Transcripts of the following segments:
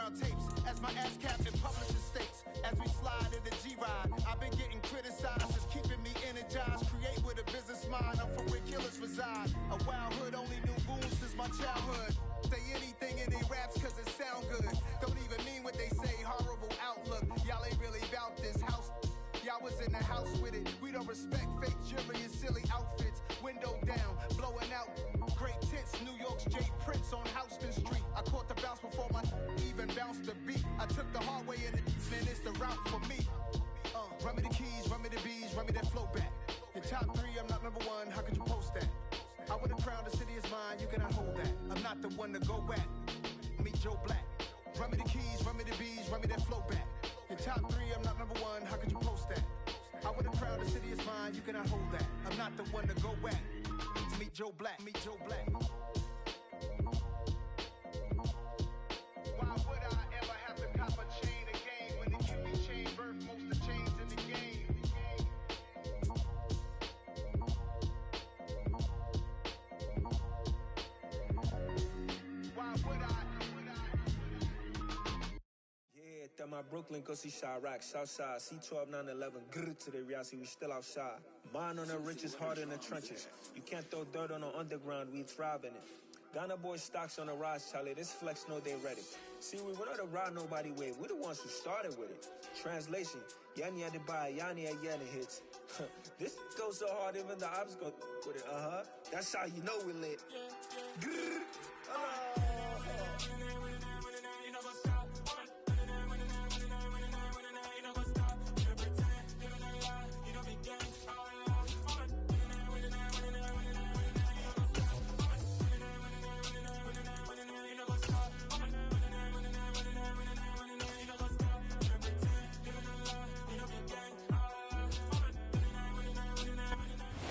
sound tapes as my ass captain publishes stakes. As we slide in the G-Ride, I've been getting criticized. It's keeping me energized. Create with a business mind. I'm from where killers reside. A wild hood, only knew goons since my childhood. Say anything in they raps cause it sound good. Don't even mean what they say. Horrible outlook. Y'all ain't really about this house. Y'all was in the house with it. We don't respect fake jewelry and silly outfits. Window down, blowing out. Great tits, New York's J. Prince on Houston Street. I caught the bounce before my even bounced the beat. I took the hard way in it, and it's the route for me. Run me the keys, run me the bees, run me that flow back. Your top three, I'm not number one, how could you post that? I would have crowned the city is mine, you cannot hold that. I'm not the one to go back. Meet Joe Black. Run me the keys, run me the bees, run me that flow back. Your top three, I'm not number one, how could you post that? I would have crowned the city is mine, you cannot hold that. I'm not the one to go back. Meet Joe Black, meet Joe Black. Why would I ever have to cop a chain again when it can be chain birth most of the chains in the game? Why would I? Yeah, that my Brooklyn, go see Chirac, Southside, C12, 911, grr to the reality, we still outside. Mine on the richest, heart in the trenches. You can't throw dirt on the underground, we thrive in it. Ghana boys stocks on the rise, Charlie, this flex know they ready. See, we not to ride nobody wave, we the ones who started with it. Translation, Yanni had to buy, Yanni had Yanni hits. This goes so hard, even the ops go with it, That's how you know we lit. Grr.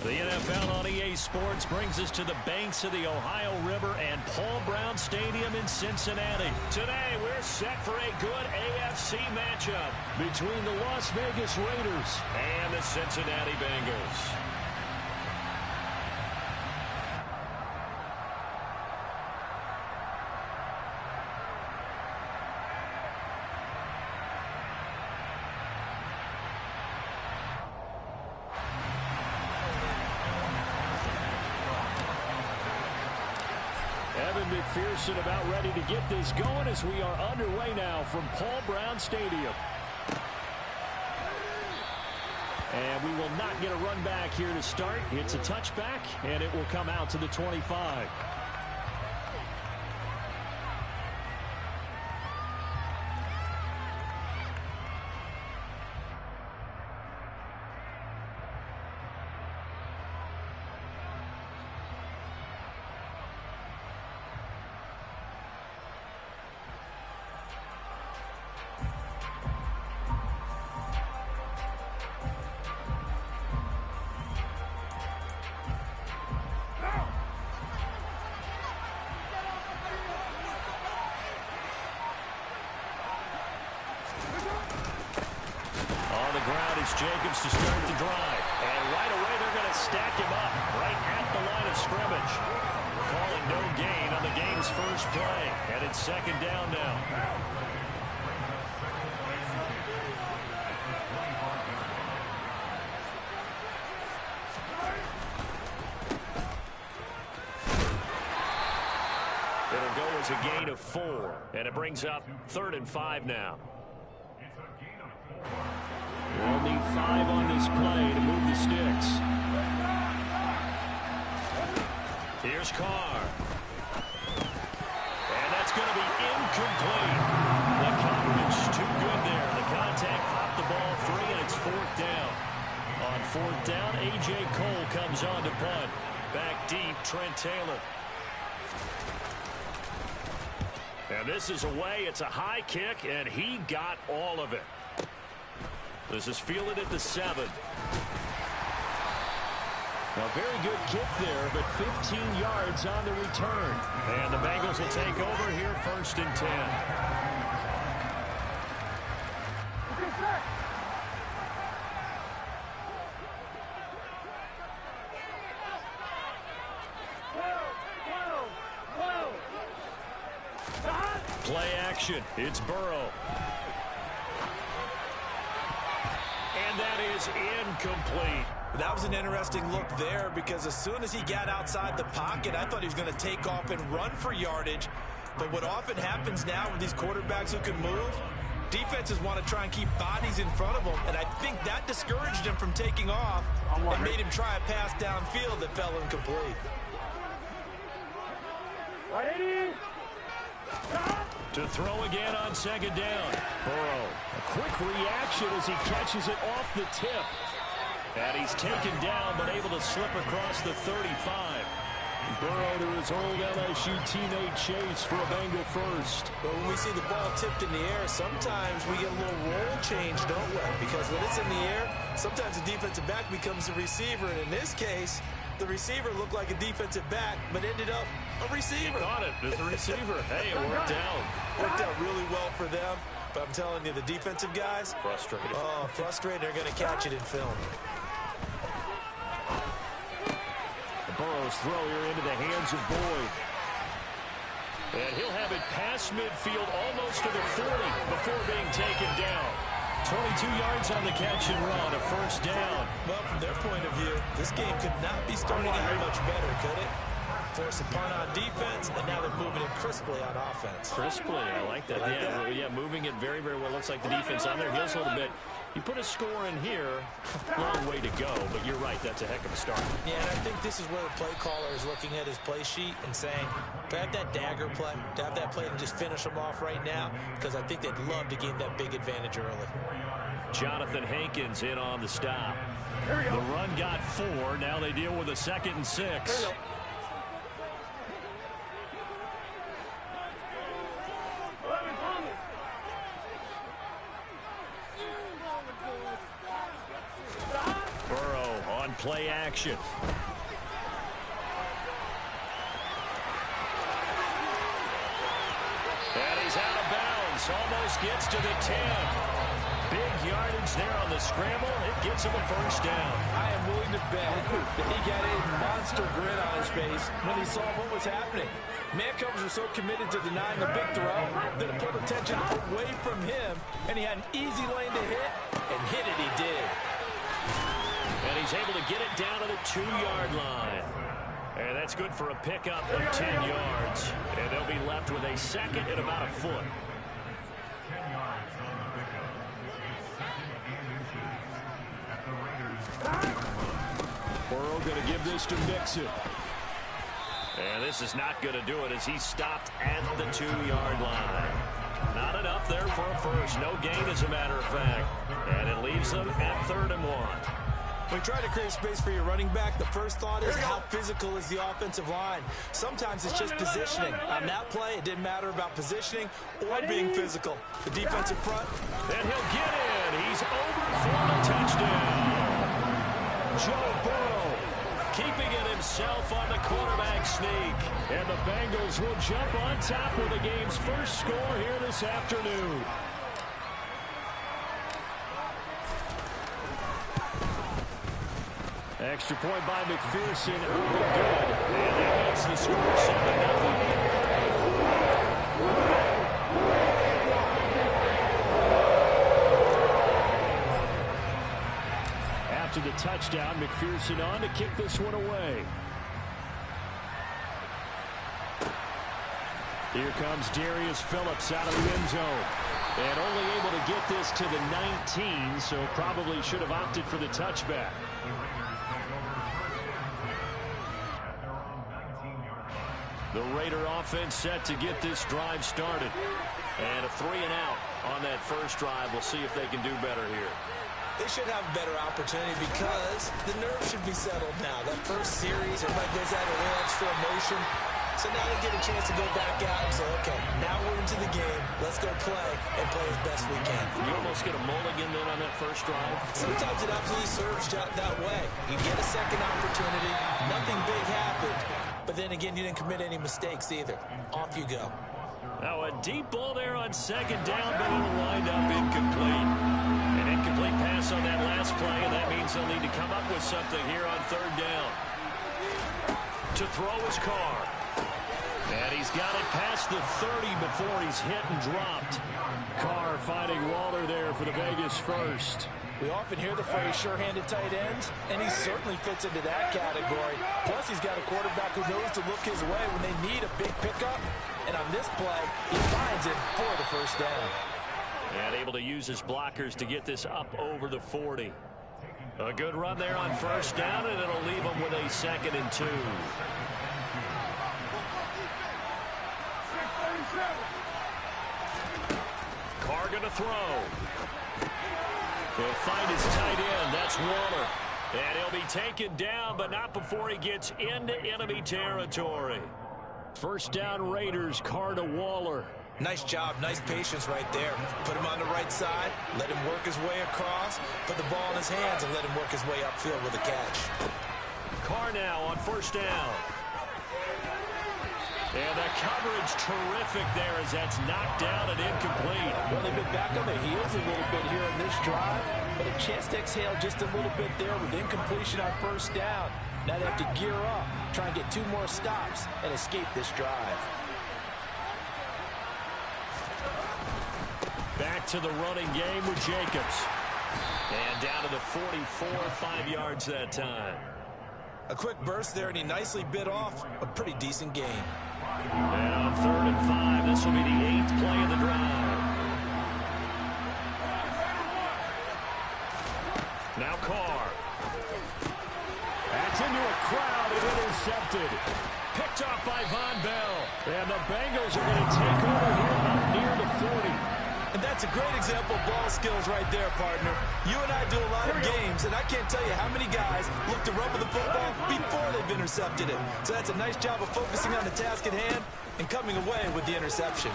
The NFL on EA Sports brings us to the banks of the Ohio River and Paul Brown Stadium in Cincinnati. Today, we're set for a good AFC matchup between the Las Vegas Raiders and the Cincinnati Bengals. McPherson about ready to get this going as we are underway now from Paul Brown Stadium. And we will not get a run back here to start. It's a touchback, and it will come out to the 25. Jacobs to start the drive. And right away, they're going to stack him up right at the line of scrimmage. Calling no gain on the game's first play. And it's second down now. It'll go as a gain of 4. And it brings up 3rd and 5 now. We'll need 5 on this play to move the sticks. Here's Carr. And that's going to be incomplete. The coverage too good there. The contact popped the ball free, and it's 4th down. On 4th down, A.J. Cole comes on to punt. Back deep, Trent Taylor. And this is away. It's a high kick, and he got all of it. This is fielded at the 7. A very good kick there, but 15 yards on the return. And the Bengals will take over here 1st and 10. Play action. It's Burrow. And that is incomplete. That was an interesting look there because as soon as he got outside the pocket, I thought he was going to take off and run for yardage. But what often happens now with these quarterbacks who can move, defenses want to try and keep bodies in front of them, and I think that discouraged him from taking off and made him try a pass downfield that fell incomplete. To throw again on second down. Burrow, a quick reaction as he catches it off the tip. And he's taken down, but able to slip across the 35. Burrow to his old LSU teammate Chase for a Bengal first. But when we see the ball tipped in the air, sometimes we get a little roll change, don't we? Because when it's in the air, sometimes the defensive back becomes the receiver. And in this case, the receiver looked like a defensive back, but ended up a receiver. He caught it as a receiver. Hey, it worked out. Worked out really well for them. But I'm telling you, the defensive guys, frustrated. Oh, frustrated. They're going to catch it in film. Burrow's throw here into the hands of Boyd. And he'll have it past midfield almost to the 40 before being taken down. 22 yards on the catch and run, a first down. Well, from their point of view, this game could not be starting out much better, could it? Force a punt on defense, and now they're moving it crisply on offense. Crisply, I like that. Yeah, moving it very, very well. Looks like the defense on their heels a little bit. You put a score in here, long way to go, but you're right, that's a heck of a start. Yeah, and I think this is where the play caller is looking at his play sheet and saying, do I have that dagger play? Do I have that play to just finish them off right now? Because I think they'd love to gain that big advantage early. Jonathan Hankins in on the stop. The run got 4. Now they deal with a 2nd and 6. Burrow on play action. And he's out of bounds. Almost gets to the 10. Big yardage there on the scramble. It gets him a first down. I am willing to bet that he got a monster grin on his face when he saw what was happening. Man coverage was so committed to denying a big throw that it pulled attention away from him, and he had an easy lane to hit, and hit it he did. And he's able to get it down to the 2-yard line. And that's good for a pickup of 10 yards. And they'll be left with a 2nd and about a foot. Burrow going to give this to Mixon. And this is not going to do it as he stopped at the 2-yard line. Not enough there for a first. No gain, as a matter of fact. And it leaves them at 3rd and 1. When you try to create space for your running back, the first thought is how physical is the offensive line. Sometimes it's just positioning. On that play, it didn't matter about positioning or being physical. The defensive front. And he'll get in. He's over for a touchdown. Joe Burrow keeping it himself on the quarterback sneak. And the Bengals will jump on top with the game's first score here this afternoon. Extra point by McPherson. Good. And that makes the score 7-0. After the touchdown, McPherson on to kick this one away. Here comes Darius Phillips out of the end zone. And only able to get this to the 19, so probably should have opted for the touchback. The Raider offense set to get this drive started. And a 3-and-out on that first drive. We'll see if they can do better here. They should have a better opportunity because the nerves should be settled now. That first series, everybody goes out a little extra emotion. So now they get a chance to go back out and say, okay, now we're into the game. Let's go play and play as best we can. You almost get a mulligan then on that first drive? Sometimes it absolutely serves that way. You get a second opportunity. Nothing big happened. But then again, you didn't commit any mistakes either. Off you go. Now a deep ball there on second down, but it'll wind up incomplete. An incomplete pass on that last play, and that means they'll need to come up with something here on 3rd down. To throw is Carr. And he's got it past the 30 before he's hit and dropped. Carr finding Waller there for the Vegas first. We often hear the phrase sure-handed tight ends, and he certainly fits into that category. Plus, he's got a quarterback who knows to look his way when they need a big pickup. And on this play, he finds it for the first down. And able to use his blockers to get this up over the 40. A good run there on first down, and it'll leave him with a 2nd and 2. Carr going to throw. He'll find his tight end. That's Waller. And he'll be taken down, but not before he gets into enemy territory. First down Raiders, Carr to Waller. Nice job, nice patience right there. Put him on the right side, let him work his way across, put the ball in his hands, and let him work his way upfield with a catch. Carr now on first down. And the coverage terrific there as that's knocked down and incomplete. Well, they've been back on their heels a little bit here on this drive, but a chance to exhale just a little bit there with incompletion on first down. Now they have to gear up, try and get 2 more stops and escape this drive. Back to the running game with Jacobs. And down to the 44, 5 yards that time. A quick burst there, and he nicely bit off a pretty decent gain. And on 3rd and 5, this will be the 8th play of the drive. Now Carr. That's into a crowd and intercepted. Picked off by Von Bell. And the Bengals are going to take over here up near the 40. And that's a great example of ball skills right there, partner. You and I do a lot of games, and I can't tell you how many guys look to run with the football before they've intercepted it. So that's a nice job of focusing on the task at hand and coming away with the interception.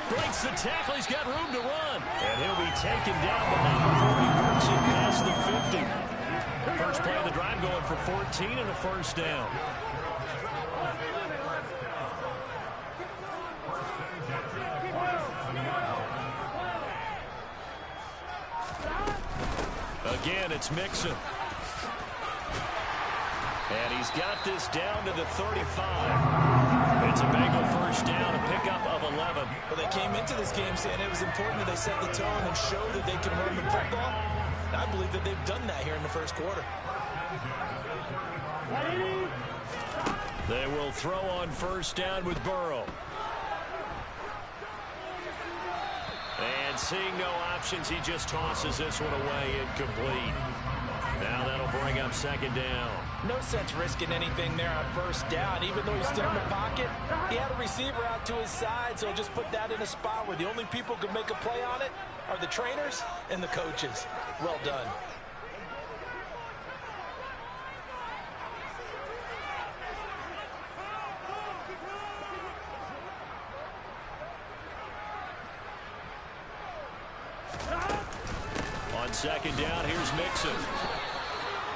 Breaks the tackle. He's got room to run. And he'll be taken down, but not before he works it past the 50. First play of the drive going for 14 and a first down. Again, it's Mixon. And he's got this down to the 35. It's a Bengal first down, a pickup of 11. Well, they came into this game saying it was important that they set the tone and show that they can run the football. And I believe that they've done that here in the first quarter. They will throw on first down with Burrow. And seeing no options, he just tosses this one away, incomplete. Now that'll bring up 2nd down. No sense risking anything there on first down. Even though he's still in the pocket, he had a receiver out to his side, so just put that in a spot where the only people who can make a play on it are the trainers and the coaches. Well done. On 2nd down, here's Mixon.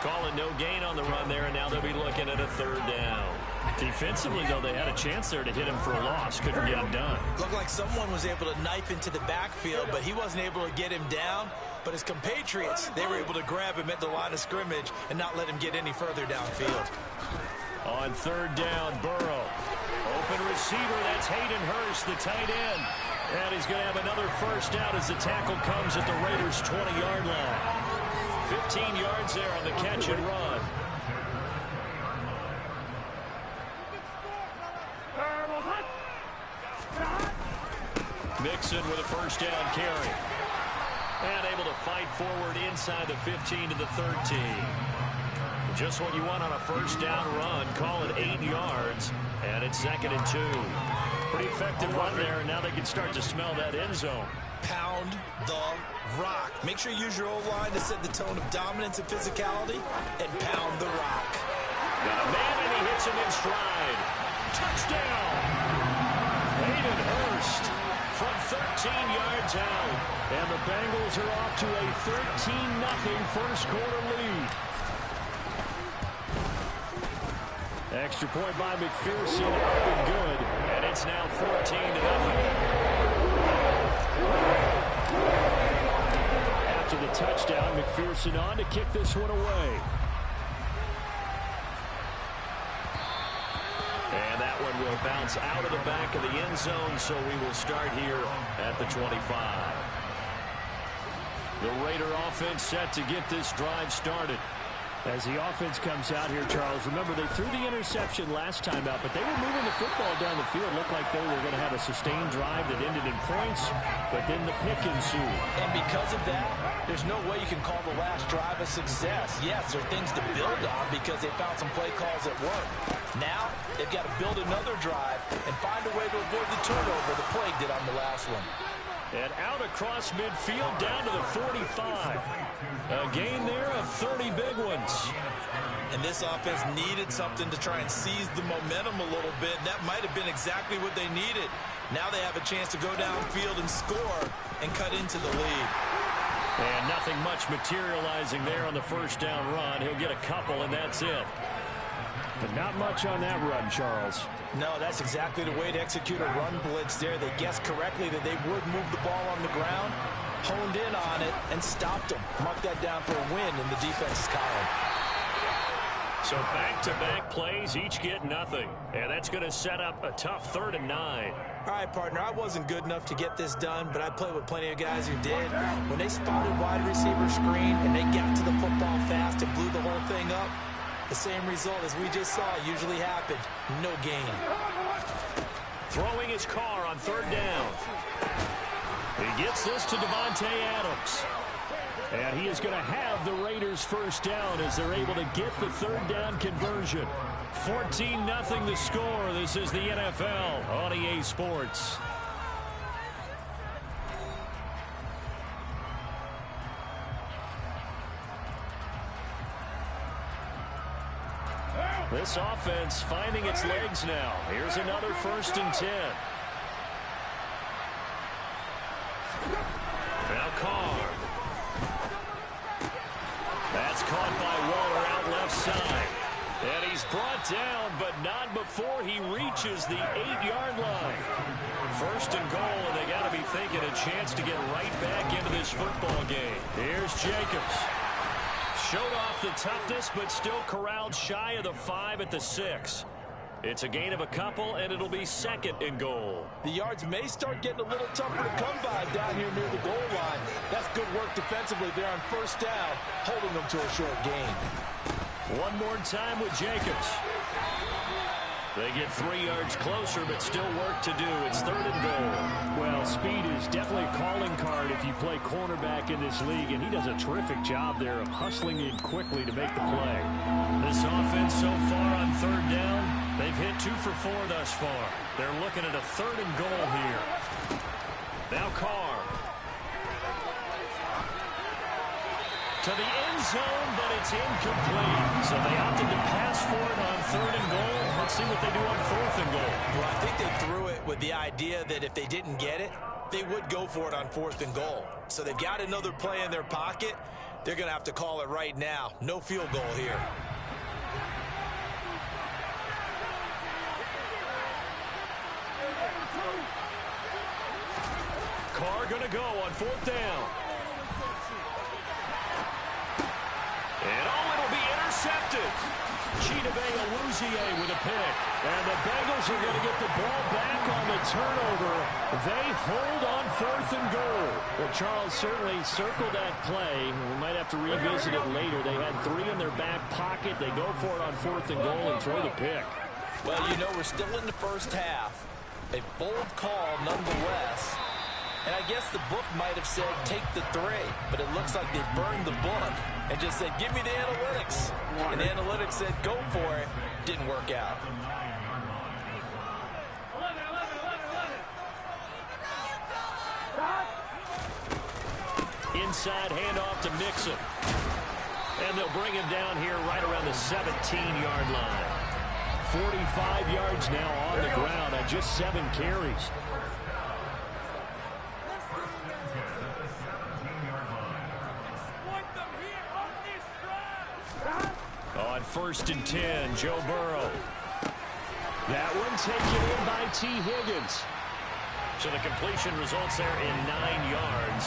Calling no gain on the run there, and now they'll be looking at a 3rd down. Defensively, though, they had a chance there to hit him for a loss. Couldn't get him done. Looked like someone was able to knife into the backfield, but he wasn't able to get him down. But his compatriots, they were able to grab him at the line of scrimmage and not let him get any further downfield. On 3rd down, Burrow. Open receiver, that's Hayden Hurst, the tight end. And he's going to have another first down as the tackle comes at the Raiders' 20-yard line. 15 yards there on the catch and run. Mixon with a first down carry. And able to fight forward inside the 15 to the 13. Just what you want on a first down run. Call it 8 yards. And it's 2nd and 2. Pretty effective run there, and now they can start to smell that end zone. Pound the rock. Make sure you use your O-line to set the tone of dominance and physicality, and pound the rock. Got a man, and he hits him in stride. Touchdown! Hayden Hurst from 13 yards out. And the Bengals are off to a 13-0 first quarter lead. Extra point by McPherson, up and good. And it's now 14-0. After the touchdown, McPherson on to kick this one away. one will bounce out of the back of the end zone, so we will start here at the 25. The Raider offense set to get this drive started. As the offense comes out here, Charles, remember they threw the interception last time out, but they were moving the football down the field. Looked like they were going to have a sustained drive that ended in points, but then the pick ensued. And because of that, there's no way you can call the last drive a success. Yes, there are things to build on because they found some play calls that work. Now, they've got to build another drive and find a way to avoid the turnover the Plague did on the last one. And out across midfield down to the 45. A gain there of 30 big ones. And this offense needed something to try and seize the momentum a little bit. That might have been exactly what they needed. Now they have a chance to go downfield and score and cut into the lead. And nothing much materializing there on the first down run. He'll get a couple, and that's it. But not much on that run, Charles. No, that's exactly the way to execute a run blitz there. They guessed correctly that they would move the ball on the ground, honed in on it, and stopped them. Mark that down for a win in the defense's column. So back-to-back plays, each get nothing. And that's going to set up a tough 3rd and 9. All right, partner, I wasn't good enough to get this done, but I played with plenty of guys who did. When they spotted wide receiver screen and they got to the football fast and blew the whole thing up, the same result as we just saw usually happened. No gain. Throwing his car on 3rd down. He gets this to Devontae Adams. And he is going to have the Raiders first down as they're able to get the 3rd down conversion. 14-0 the score. This is the NFL on EA Sports. This offense finding its legs now. Here's another 1st and 10. Now Carr. That's caught by Waller out left side. And he's brought down, but not before he reaches the 8-yard line. 1st and goal, and they got to be thinking a chance to get right back into this football game. Here's Jacobs. Showed off the toughness, but still corralled shy of the 5 at the 6. It's a gain of a couple, and it'll be 2nd and goal. The yards may start getting a little tougher to come by down here near the goal line. That's good work defensively there on 1st down, holding them to a short gain. One more time with Jacobs. They get 3 yards closer, but still work to do. It's 3rd and goal. Well, speed is definitely a calling card if you play cornerback in this league, and he does a terrific job there of hustling in quickly to make the play. This offense so far on 3rd down, they've hit 2 for 4 thus far. They're looking at a 3rd and goal here. Now Carr. To the end zone, but it's incomplete. So they opted to pass for it on 3rd and goal. Let's see what they do on 4th and goal. Well, I think they threw it with the idea that if they didn't get it, they would go for it on 4th and goal. So they've got another play in their pocket. They're going to have to call it right now. No field goal here. Carr going to go on 4th down. And it'll be intercepted. Chidobe with a pick. And the Bengals are going to get the ball back on the turnover. They hold on 4th and goal. Well, Charles certainly circled that play. We might have to revisit it later. They had 3 in their back pocket. They go for it on 4th and goal and throw the pick. Well, you know, we're still in the first half. A bold call nonetheless. And I guess the book might have said take the 3, but it looks like they burned the book and just said give me the analytics. And the analytics said go for it. Didn't work out. Inside handoff to Mixon. And they'll bring him down here right around the 17-yard line. 45 yards now on the ground on just 7 carries. On 1st and 10, Joe Burrow. That one taken in by T. Higgins. So the completion results there in 9 yards.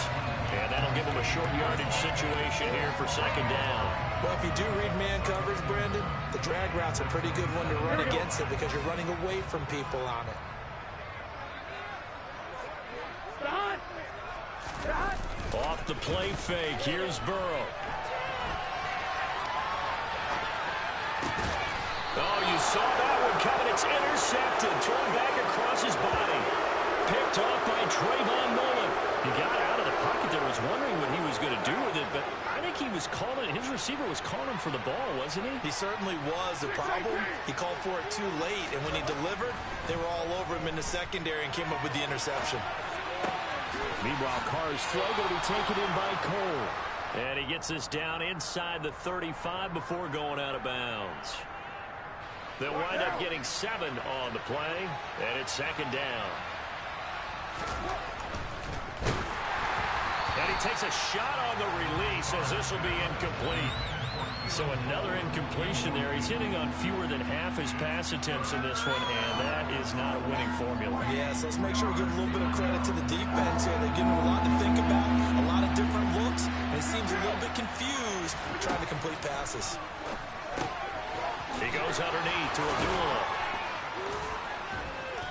And that'll give them a short yardage situation here for 2nd down. Well, if you do read man coverage, Brandon, the drag route's a pretty good one to run against it because you're running away from people on it. Off the play fake, here's Burrow. Oh, you saw that one coming. It's intercepted, thrown back across his body. Picked off by Trayvon Mullen. He got out of the pocket there, was wondering what he was going to do with it, but I think he was calling, his receiver was calling for the ball, wasn't he? He certainly was. The problem, he called for it too late, and when he delivered, they were all over him in the secondary and came up with the interception. Meanwhile, Carr's throw going to be taken in by Cole. And he gets this down inside the 35 before going out of bounds. They'll wind up getting 7 on the play, and it's second down. And he takes a shot on the release as this will be incomplete. So another incompletion there. He's hitting on fewer than half his pass attempts in this one, and that is not a winning formula. Yes, let's make sure we give a little bit of credit to the defense here. They give him a lot to think about, a lot of different looks, and he seems a little bit confused trying to complete passes. He goes underneath to Abdullah.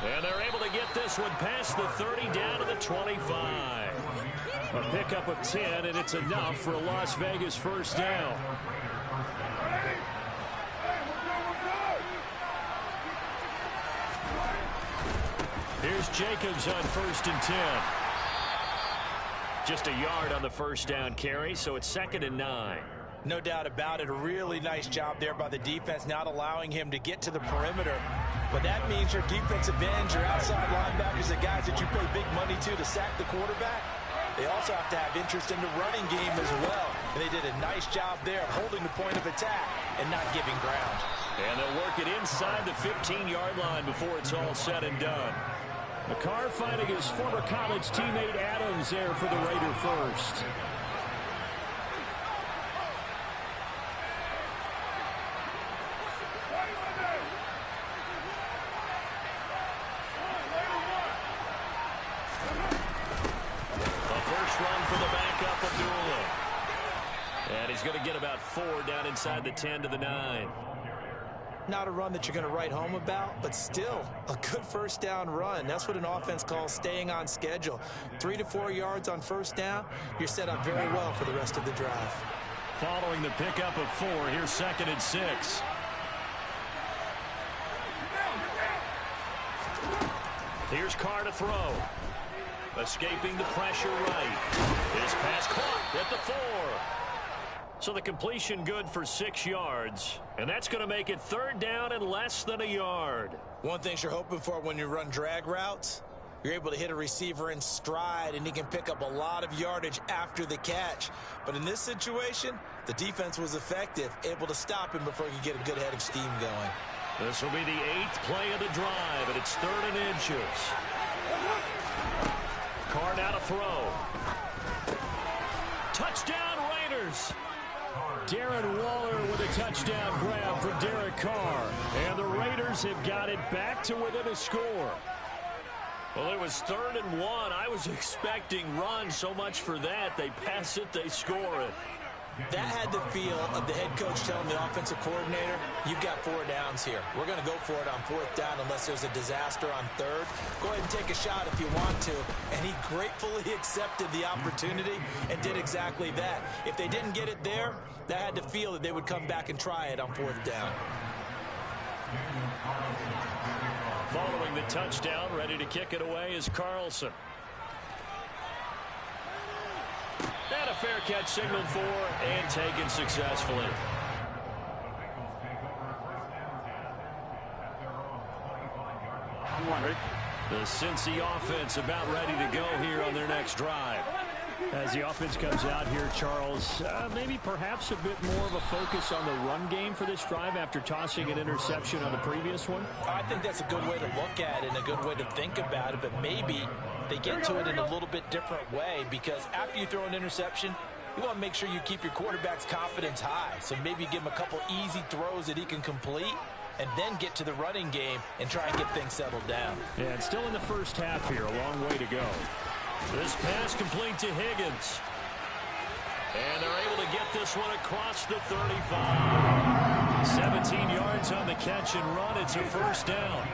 And they're able to get this one past the 30 down to the 25. A pickup of 10, and it's enough for a Las Vegas first down. Here's Jacobs on 1st and 10. Just a yard on the first down carry, so it's 2nd and 9. No doubt about it. A really nice job there by the defense, not allowing him to get to the perimeter. But that means your defensive ends, your outside linebackers, the guys that you pay big money to sack the quarterback, they also have to have interest in the running game as well. And they did a nice job there of holding the point of attack and not giving ground. And they'll work it inside the 15-yard line before it's all said and done. McCarr finding his former college teammate Adams there for the Raider first. He's going to get about 4 down inside the 10 to the 9. Not a run that you're going to write home about, but still a good first down run. That's what an offense calls staying on schedule. 3 to 4 yards on first down, you're set up very well for the rest of the drive. Following the pickup of 4, here's 2nd and 6. Here's Carr to throw. Escaping the pressure right. His pass caught at the 4. So the completion good for 6 yards. And that's going to make it 3rd down and less than a yard. One thing you're hoping for when you run drag routes, you're able to hit a receiver in stride and he can pick up a lot of yardage after the catch. But in this situation, the defense was effective, able to stop him before he could get a good head of steam going. This will be the 8th play of the drive, and it's 3rd and inches. Carr now to throw. Touchdown Raiders! Darren Waller with a touchdown grab for Derek Carr. And the Raiders have got it back to within a score. Well, it was 3rd and 1. I was expecting run, so much for that. They pass it, they score it. That had the feel of the head coach telling the offensive coordinator, you've got 4 downs here. We're going to go for it on 4th down unless there's a disaster on 3rd. Go ahead and take a shot if you want to. And he gratefully accepted the opportunity and did exactly that. If they didn't get it there, that had to feel that they would come back and try it on 4th down. Following the touchdown, ready to kick it away is Carlson. And a fair catch signaled for and taken successfully. The Cincy offense about ready to go here on their next drive. As the offense comes out here, Charles, maybe perhaps a bit more of a focus on the run game for this drive after tossing an interception on the previous one? I think that's a good way to look at it and a good way to think about it, but maybe they get to it in a little bit different way because after you throw an interception, you want to make sure you keep your quarterback's confidence high. So maybe give him a couple easy throws that he can complete and then get to the running game and try and get things settled down. Yeah, it's still in the first half here. A long way to go. This pass complete to Higgins. And they're able to get this one across the 35. 17 yards on the catch and run. It's a first down.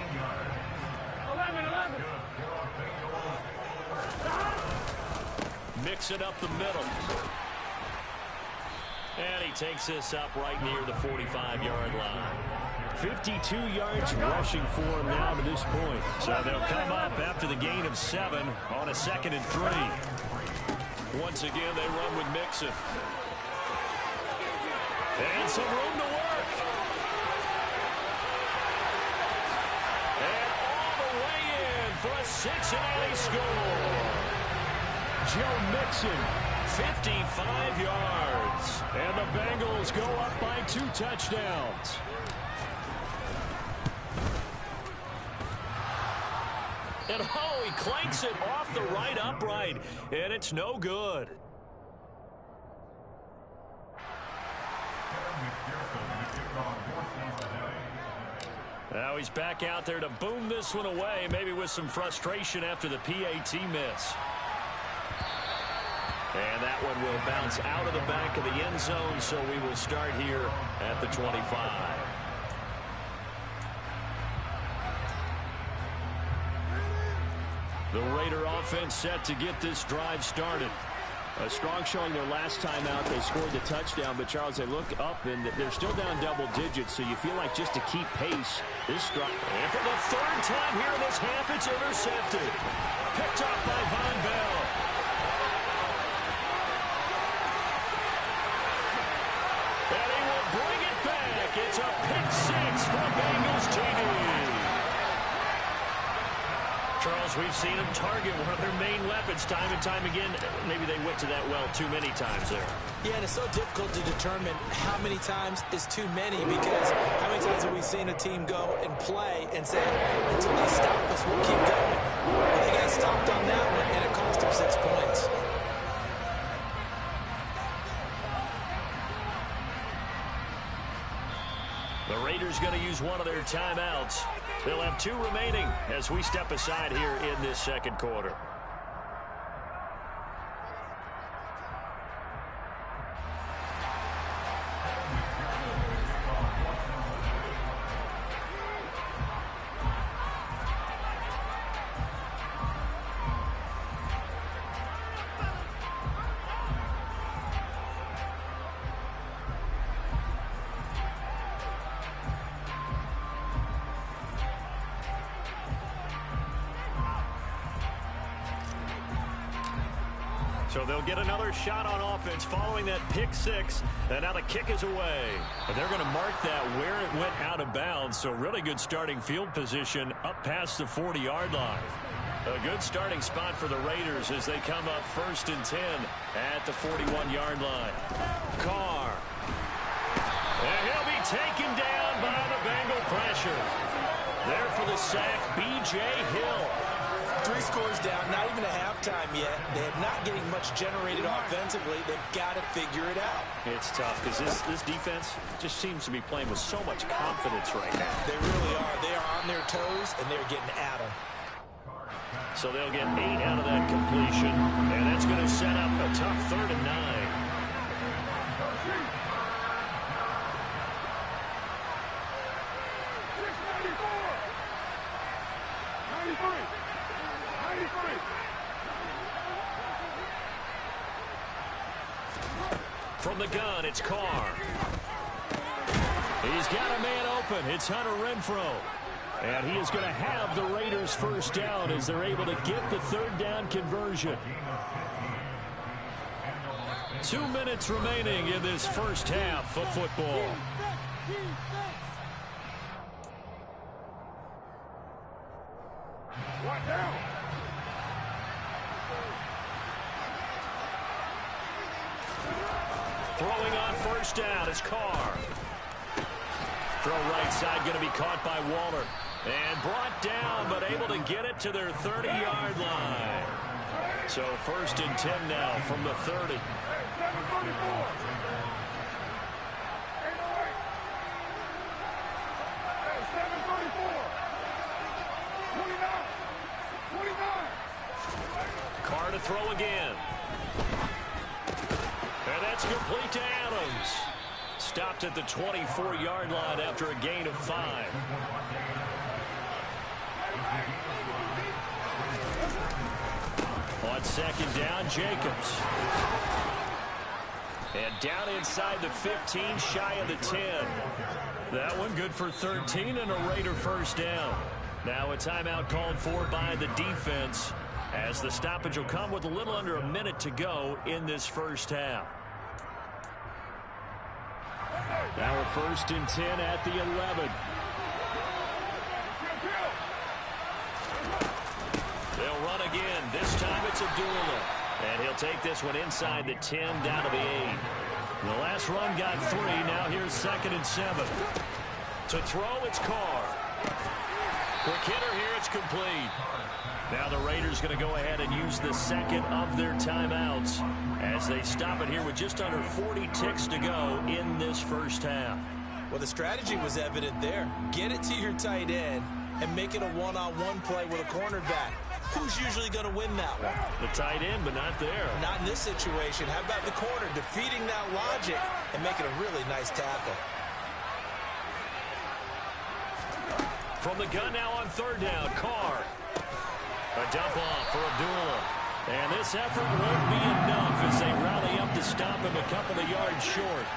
Mix it up the middle. And he takes this up right near the 45-yard line. 52 yards rushing for him now to this point. So they'll come up after the gain of 7 on a 2nd and 3. Once again, they run with Mixon. And some room to work. And all the way in for a Cincinnati score. Joe Mixon, 55 yards. And the Bengals go up by 2 touchdowns. And oh, he clanks it off the right upright. And it's no good. Now he's back out there to boom this one away, maybe with some frustration after the PAT miss. And that one will bounce out of the back of the end zone, so we will start here at the 25. The Raider offense set to get this drive started. A strong showing their last time out. They scored the touchdown, but, Charles, they look up, and they're still down double digits, so you feel like just to keep pace, this drive. And for the 3rd time here in this half, it's intercepted. Picked up by Von Bell. And he will bring it back. It's a pick 6 for Bengals TD. Charles, we've seen them target one of their main weapons time and time again. Maybe they went to that well too many times there. Yeah, and it's so difficult to determine how many times is too many, because how many times have we seen a team go and play and say, until they stop us, we'll keep going. Well, they got stopped on that one, and it cost them 6 points. The Raiders going to use one of their timeouts. They'll have 2 remaining as we step aside here in this 2nd quarter. So they'll get another shot on offense following that pick 6. And now the kick is away. And they're going to mark that where it went out of bounds. So really good starting field position up past the 40-yard line. A good starting spot for the Raiders as they come up 1st and 10 at the 41-yard line. Carr. And he'll be taken down by the Bengal pressure. There for the sack, B.J. Hill. 3 scores down, not even a halftime yet. They're not getting much generated offensively. They've got to figure it out. It's tough because this defense just seems to be playing with so much confidence right now. They really are. They are on their toes, and they're getting at them. So they'll get 8 out of that completion, and that's going to set up a tough 3rd and 9. From the gun, it's Carr. He's got a man open. It's Hunter Renfrow. And he is going to have the Raiders' first down as they're able to get the 3rd down conversion. 2 minutes remaining in this first half of football. What down? Throwing on 1st down is Carr. Throw right side going to be caught by Waller. And brought down, but able to get it to their 30-yard line. So 1st and 10 now from the 30. Carr to throw again. And that's complete to Adams. Stopped at the 24-yard line after a gain of 5. On second down, Jacobs. And down inside the 15, shy of the 10. That one good for 13 and a Raider first down. Now a timeout called for by the defense, as the stoppage will come with a little under a minute to go in this first half. Now a 1st and 10 at the 11. They'll run again. This time it's Abdullah. And he'll take this one inside the 10 down to the 8. The last run got 3. Now here's 2nd and 7. To throw, it's Carr. Quick hitter here, it's complete. Now the Raiders going to go ahead and use the second of their timeouts as they stop it here with just under 40 ticks to go in this first half. Well, the strategy was evident there. Get it to your tight end and make it a one-on-one play with a cornerback. Who's usually going to win that one? The tight end, but not there. Not in this situation. How about the corner defeating that logic and making a really nice tackle? From the gun now on 3rd down, Carr. A dump off for Abdullah. And this effort won't be enough as they rally up to stop him a couple of yards short.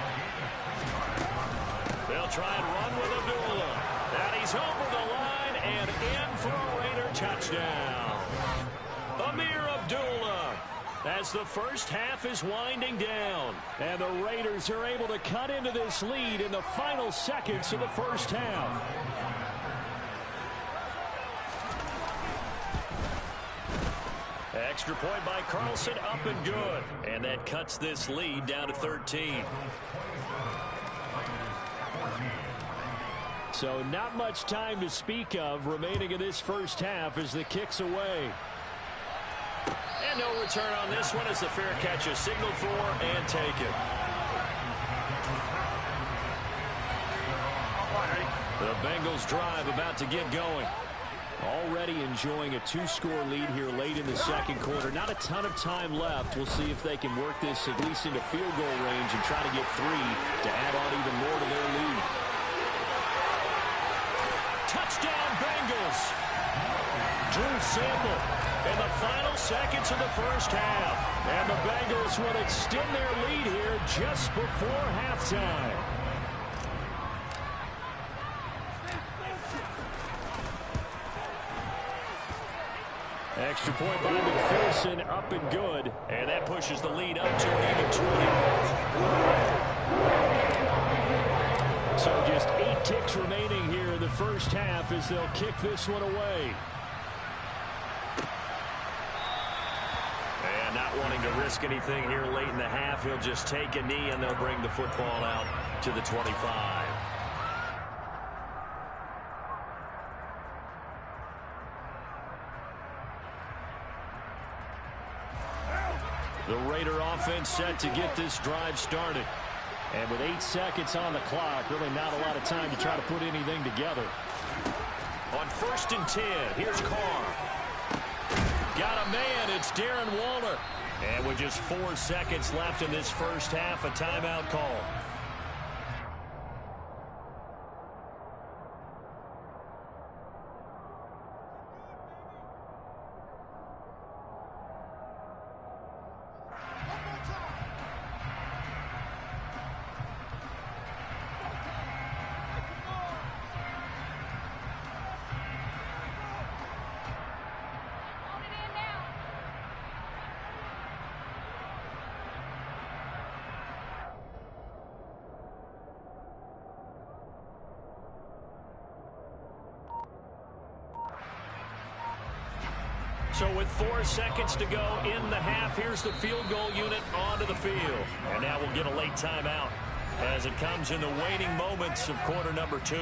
They'll try and run with Abdullah. And he's over the line and in for a Raider touchdown. Amir Abdullah, as the first half is winding down. And the Raiders are able to cut into this lead in the final seconds of the first half. Extra point by Carlson, up and good. And that cuts this lead down to 13. So not much time to speak of remaining in this first half as the kick's away. And no return on this one as the fair catch is signaled for and taken. The Bengals drive about to get going. Already enjoying a 2-score lead here late in the second quarter. Not a ton of time left. We'll see if they can work this at least into field goal range and try to get 3 to add on even more to their lead. Touchdown Bengals! Drew Sample in the final seconds of the first half. And the Bengals will extend their lead here just before halftime. Extra point by McPherson, up and good. And that pushes the lead up to an even 20. So just 8 ticks remaining here in the first half as they'll kick this one away. And not wanting to risk anything here late in the half, he'll just take a knee and they'll bring the football out to the 25. The Raider offense set to get this drive started. And with 8 seconds on the clock, really not a lot of time to try to put anything together. On 1st and 10, here's Carr. Got a man, it's Darren Waller. And with just 4 seconds left in this first half, a timeout call. So with 4 seconds to go in the half, here's the field goal unit onto the field. And now we'll get a late timeout as it comes in the waning moments of quarter number 2.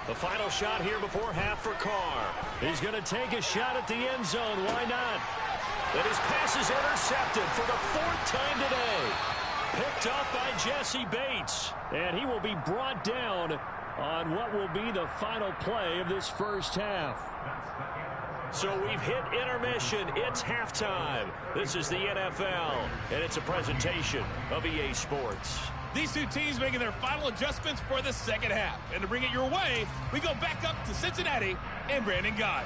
The final shot here before half for Carr. He's going to take a shot at the end zone. Why not? And his pass is intercepted for the 4th time today. Picked up by Jesse Bates. And he will be brought down on what will be the final play of this first half. So we've hit intermission. It's halftime. This is the NFL, and it's a presentation of EA Sports. These two teams making their final adjustments for the second half. And to bring it your way, we go back up to Cincinnati and Brandon Gott.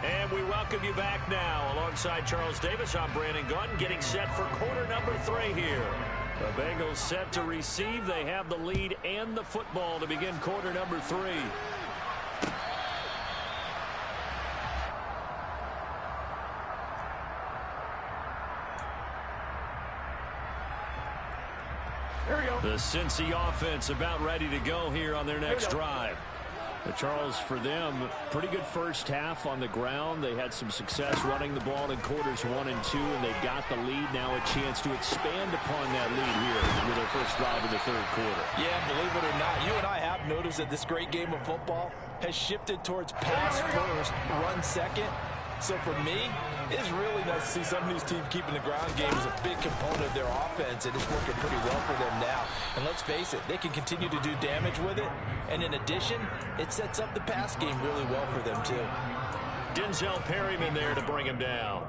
And we welcome you back now. Alongside Charles Davis, I'm Brandon Gutton, getting set for quarter number 3 here. The Bengals set to receive. They have the lead and the football to begin quarter number 3. The Cincy offense about ready to go here on their next drive. Charles, for them, pretty good first half on the ground. They had some success running the ball in quarters 1 and 2, and they've got the lead. Now a chance to expand upon that lead here with their first drive in the 3rd quarter. Yeah, believe it or not, you and I have noticed that this great game of football has shifted towards pass first, run second. So for me, it's really nice to see some of these teams keeping the ground game as a big component of their offense, and it's working pretty well for them now. And let's face it, they can continue to do damage with it. And in addition, it sets up the pass game really well for them too. Denzel Perryman there to bring him down.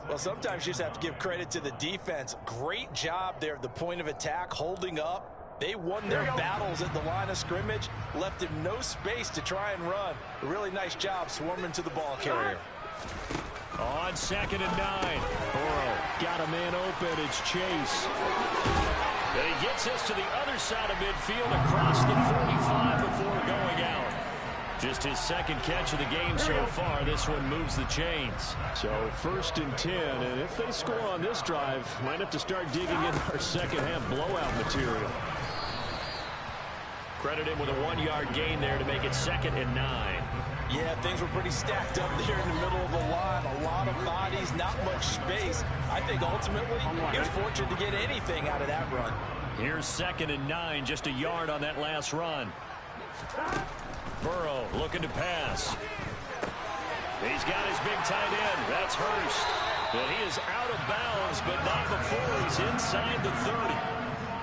Well, sometimes you just have to give credit to the defense. Great job there at the point of attack, holding up. They won their battles at the line of scrimmage, left him no space to try and run. A really nice job swarming to the ball carrier. On 2nd and 9. Burrow got a man open. It's Chase. And he gets us to the other side of midfield across the 45 before going out. Just his 2nd catch of the game so far. This one moves the chains. So 1st and 10. And if they score on this drive, might have to start digging in our second half blowout material. Credit him with a 1-yard gain there to make it 2nd and 9. Yeah, things were pretty stacked up there in the middle of the line. A lot of bodies, not much space. I think ultimately he was fortunate to get anything out of that run. Here's 2nd and 9, just a yard on that last run. Burrow looking to pass. He's got his big tight end. That's Hurst. But he is out of bounds, but not before he's inside the 30.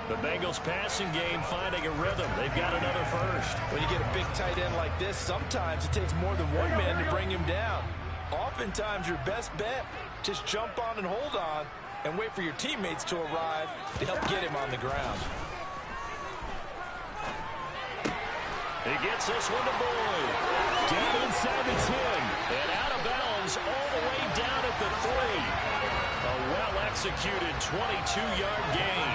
The Bengals passing game finding a rhythm. They've got another first. When you get a big tight end like this, sometimes it takes more than one man to bring him down. Oftentimes your best bet, just jump on and hold on and wait for your teammates to arrive to help get him on the ground. He gets this one to Boyd. Down inside the 10. And out of bounds all the way down at the 3. A well-executed 22-yard gain.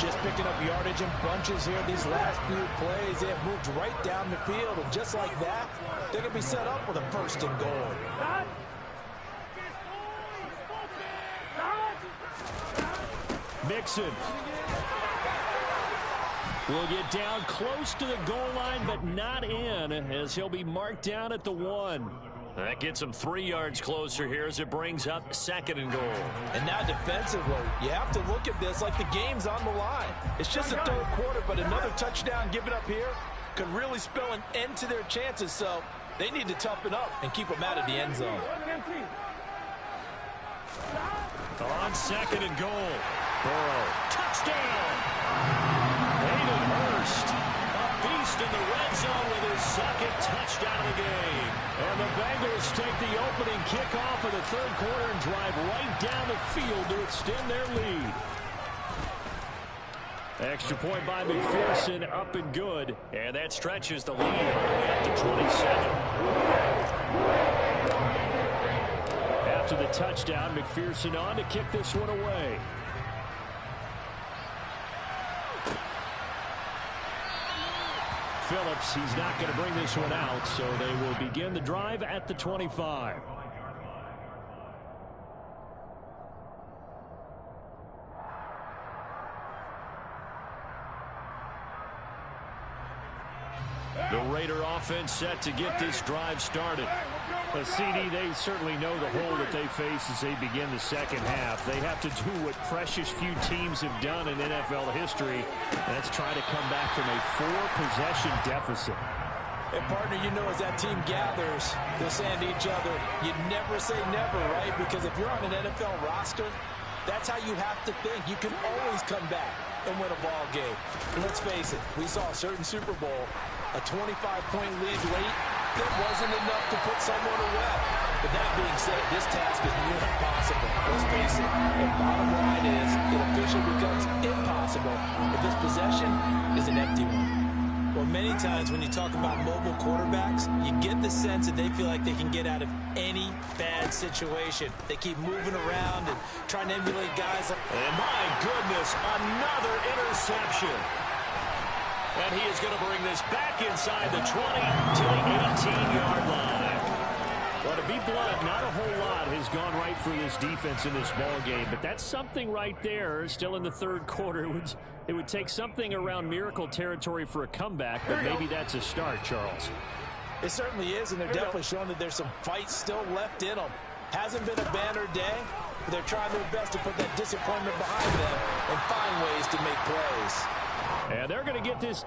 Just picking up yardage in bunches here these last few plays. They have moved right down the field, and just like that, they're going to be set up with a 1st and goal. Mixon will get down close to the goal line, but not in, as he'll be marked down at the 1. That gets him 3 yards closer here as it brings up 2nd and goal. And now defensively, you have to look at this like the game's on the line. It's just the 3rd quarter, but another touchdown given up here could really spell an end to their chances. So they need to toughen up and keep them out of the end zone. On 2nd and goal. Burrow. Touchdown! Hayden Hurst. A beast in the red zone with his 2nd touchdown of the game. And the Bengals take the opening kickoff of the 3rd quarter and drive right down the field to extend their lead. Extra point by McPherson, up and good. And that stretches the lead all the way up to 27. After the touchdown, McPherson on to kick this one away. Phillips, he's not going to bring this one out, so they will begin the drive at the 25. The Raider offense set to get this drive started. Well, CD, they certainly know the hole that they face as they begin the second half. They have to do what precious few teams have done in NFL history. That's try to come back from a 4-possession deficit. And, partner, you know, as that team gathers, they're saying to each other, you never say never, right? Because if you're on an NFL roster, that's how you have to think. You can always come back and win a ball game. And let's face it, we saw a certain Super Bowl, a 25-point lead late. That wasn't enough to put someone away. But that being said, this task is near impossible. Let's face it. The bottom line is it officially becomes impossible if this possession is an empty one. Well, many times when you talk about mobile quarterbacks, you get the sense that they feel like they can get out of any bad situation. They keep moving around and trying to emulate guys like... And my goodness, another interception. And he is going to bring this back inside the 20 to the 18-yard line. Well, to be blunt, not a whole lot has gone right for this defense in this ball game, but that's something right there. Still in the third quarter, it would take something around miracle territory for a comeback, but maybe that's a start, Charles. It certainly is, and they're definitely showing that there's some fight still left in them. Hasn't been a banner day, but they're trying their best to put that disappointment behind them and find ways to make plays. And they're going to get this.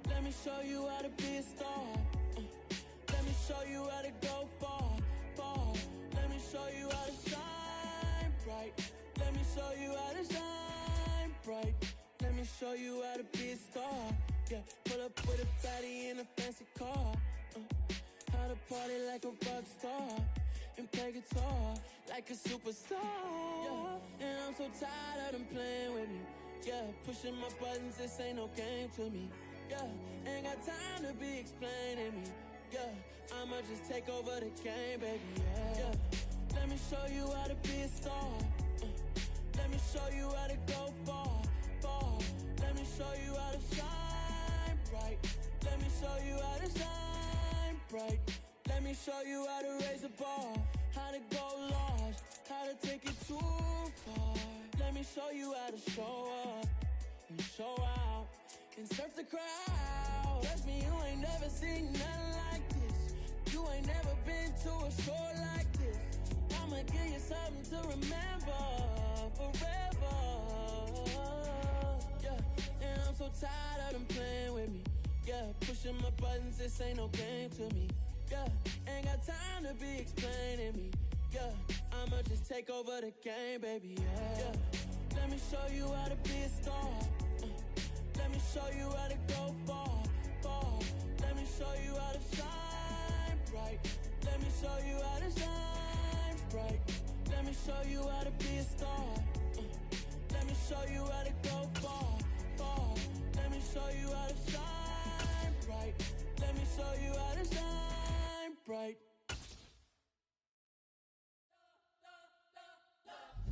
Let me show you how to be a star. Let me show you how to go far, far. Let me show you how to shine bright. Let me show you how to shine bright. Let me show you how to be a star. Yeah, pull up with a fatty in a fancy car. How to party like a rock star and play guitar like a superstar. Yeah, and I'm so tired of them playing with me. Yeah, pushing my buttons, this ain't no game to me. Yeah, ain't got time to be explaining me. Yeah, I'ma just take over the game, baby. Yeah, let me show you how to be a star. Let me show you how to go far, far. Let me show you how to shine bright. Let me show you how to shine bright. Let me show you how to raise the bar, how to go large, how to take it too far. Let me show you how to show up and show out and surf the crowd. Trust me, you ain't never seen nothing like this. You ain't never been to a show like this. I'ma give you something to remember forever. Yeah, and I'm so tired of them playing with me. Yeah, pushing my buttons, this ain't no game to me. Yeah, ain't got time to be explaining me. Yeah, I'ma just take over the game, baby. Yeah, let me show you how to be a star. Let me show you how to go far, far. Let me show you how to shine bright. Let me show you how to shine bright. Let me show you how to be a star. Let me show you how to go far, far. Let me show you how to shine bright. Let me show you how to shine bright.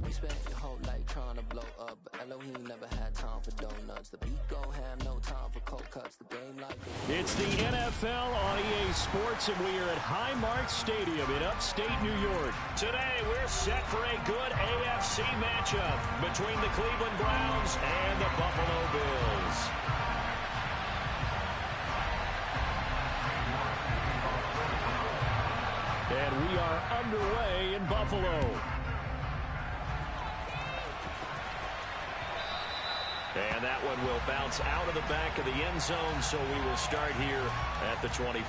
We spent your whole life trying to blow up, but Elohim never had time for donuts. The beat go ham, no time for cold cuts. The game like It's the NFL on EA Sports, and we are at Highmark Stadium in upstate New York. Today, we're set for a good AFC matchup between the Cleveland Browns and the Buffalo Bills. And we are underway in Buffalo. And that one will bounce out of the back of the end zone, so we will start here at the 25.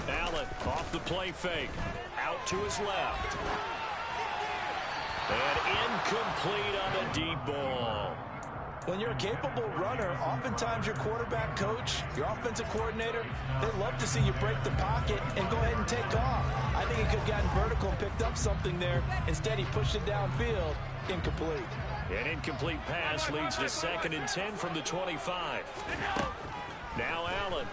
Allen off the play fake. Out to his left. And incomplete on the deep ball. When you're a capable runner, oftentimes your quarterback coach, your offensive coordinator, they love to see you break the pocket and go ahead and take off. I think he could have gotten vertical and picked up something there. Instead, he pushed it downfield. Incomplete. An incomplete pass leads to 2nd and 10 from the 25. Now Allen.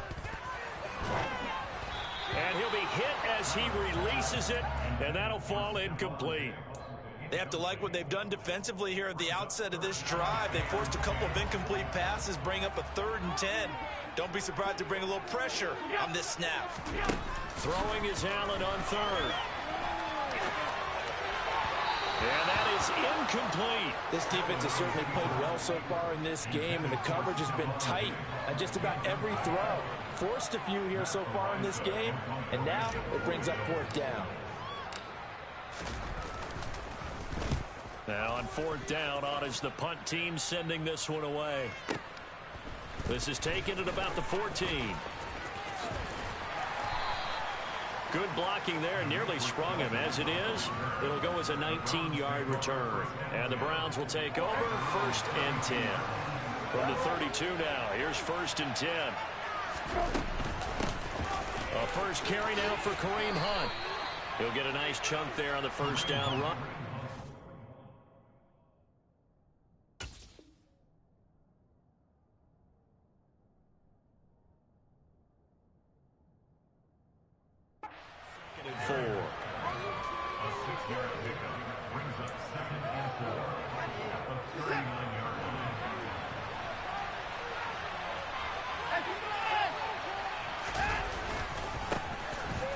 And he'll be hit as he releases it, and that'll fall incomplete. They have to like what they've done defensively here at the outset of this drive. They forced a couple of incomplete passes, bring up a 3rd and 10. Don't be surprised to bring a little pressure on this snap. Throwing is Allen on 3rd. And that is incomplete. This defense has certainly played well so far in this game, and the coverage has been tight on just about every throw. Forced a few here so far in this game, and now it brings up 4th down. Now on 4th down, on is the punt team sending this one away. This is taken at about the 14. Good blocking there, nearly sprung him. As it is, it'll go as a 19-yard return. And the Browns will take over 1st and 10. From the 32 now, here's 1st and 10. A first carry now for Kareem Hunt. He'll get a nice chunk there on the 1st down run.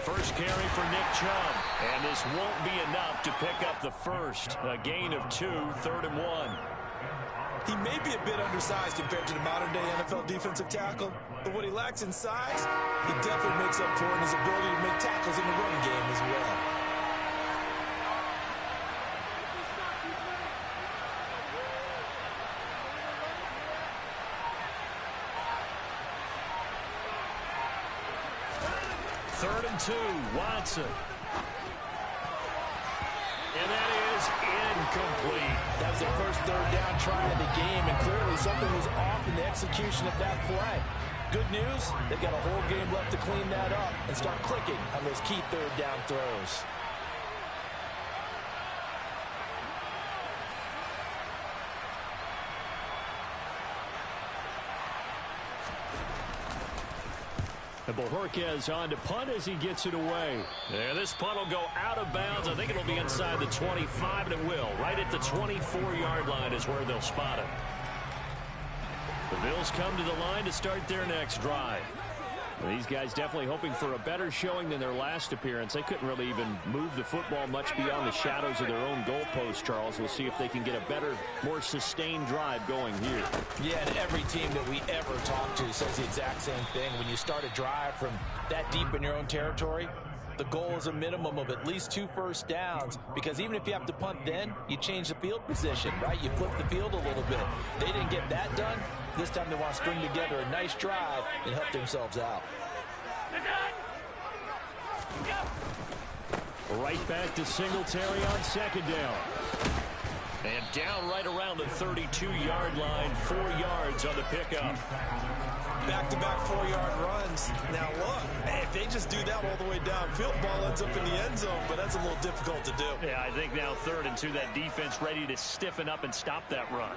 First carry for Nick Chubb, and this won't be enough to pick up the first. A gain of 2, 3rd and 1. He may be a bit undersized compared to the modern-day NFL defensive tackle, but what he lacks in size, he definitely makes up for in his ability to make tackles in the run game as well. Third and 2, Watson. And that is incomplete. That was the first 3rd down try of the game, and clearly something was off in the execution of that play. Good news, they've got a whole game left to clean that up and start clicking on those key 3rd down throws. And Bojorquez on to punt as he gets it away. Yeah, this punt will go out of bounds. I think it'll be inside the 25, and it will. Right at the 24-yard line is where they'll spot it. The Bills come to the line to start their next drive. Well, these guys definitely hoping for a better showing than their last appearance. They couldn't really even move the football much beyond the shadows of their own goalpost, Charles. We'll see if they can get a better, more sustained drive going here. Yeah, and every team that we ever talk to says the exact same thing. When you start a drive from that deep in your own territory, the goal is a minimum of at least 2 first downs, because even if you have to punt then, you change the field position, right? You flip the field a little bit. They didn't get that done. This time they want to string together a nice drive and help themselves out. Right back to Singletary on second down. And down right around the 32-yard line, 4 yards on the pickup. Back-to-back 4-yard runs. Now look, if they just do that all the way downfield, ball ends up in the end zone, but that's a little difficult to do. Yeah, I think now 3rd and 2, that defense ready to stiffen up and stop that run.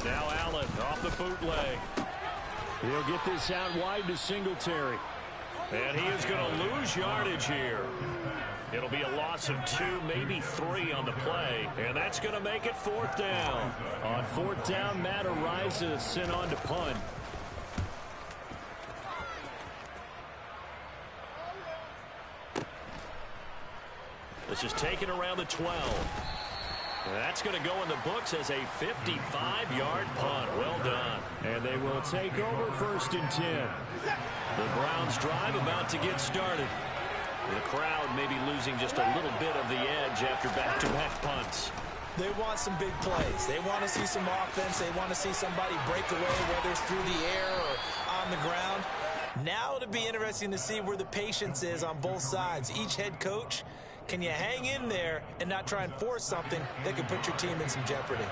Now Allen off the bootleg. He'll get this out wide to Singletary. And he is going to lose yardage here. It'll be a loss of 2, maybe 3 on the play. And that's going to make it 4th down. On 4th down, Matt Ariza sent on to punt. This is taken around the 12. That's going to go in the books as a 55-yard punt. Well done. And they will take over 1st and 10. The Browns drive about to get started. The crowd maybe losing just a little bit of the edge after back-to-back punts. They want some big plays. They want to see some offense. They want to see somebody break away, whether it's through the air or on the ground. Now it'll be interesting to see where the patience is on both sides. Each head coach, can you hang in there and not try and force something that could put your team in some jeopardy?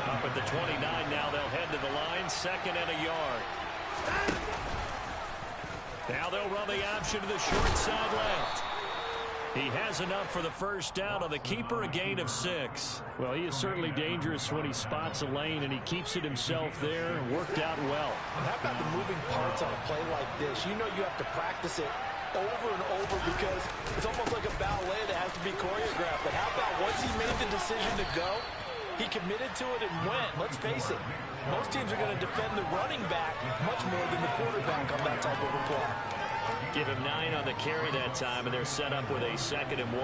Up at the 29 now, they'll head to the line, 2nd and a yard. Now they'll run the option to the short side left. He has enough for the 1st down on the keeper, a gain of 6. Well, he is certainly dangerous when he spots a lane, and he keeps it himself there. Worked out well. And how about the moving parts on a play like this? You know you have to practice it over and over because it's almost like a ballet that has to be choreographed. But how about once he made the decision to go, he committed to it and went. Let's face it, most teams are going to defend the running back much more than the quarterback on that type of a play. Give him 9 on the carry that time, and they're set up with a 2nd and 1.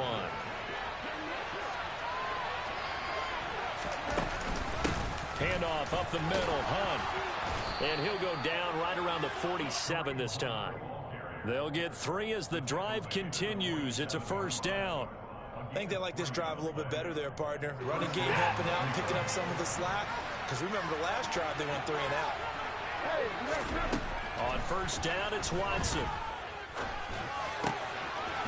Handoff up the middle, Hunt. And he'll go down right around the 47 this time. They'll get 3 as the drive continues. It's a 1st down. I think they like this drive a little bit better there, partner. Running game helping out and picking up some of the slack. Because remember the last drive, they went 3 and out. On 1st down, it's Watson.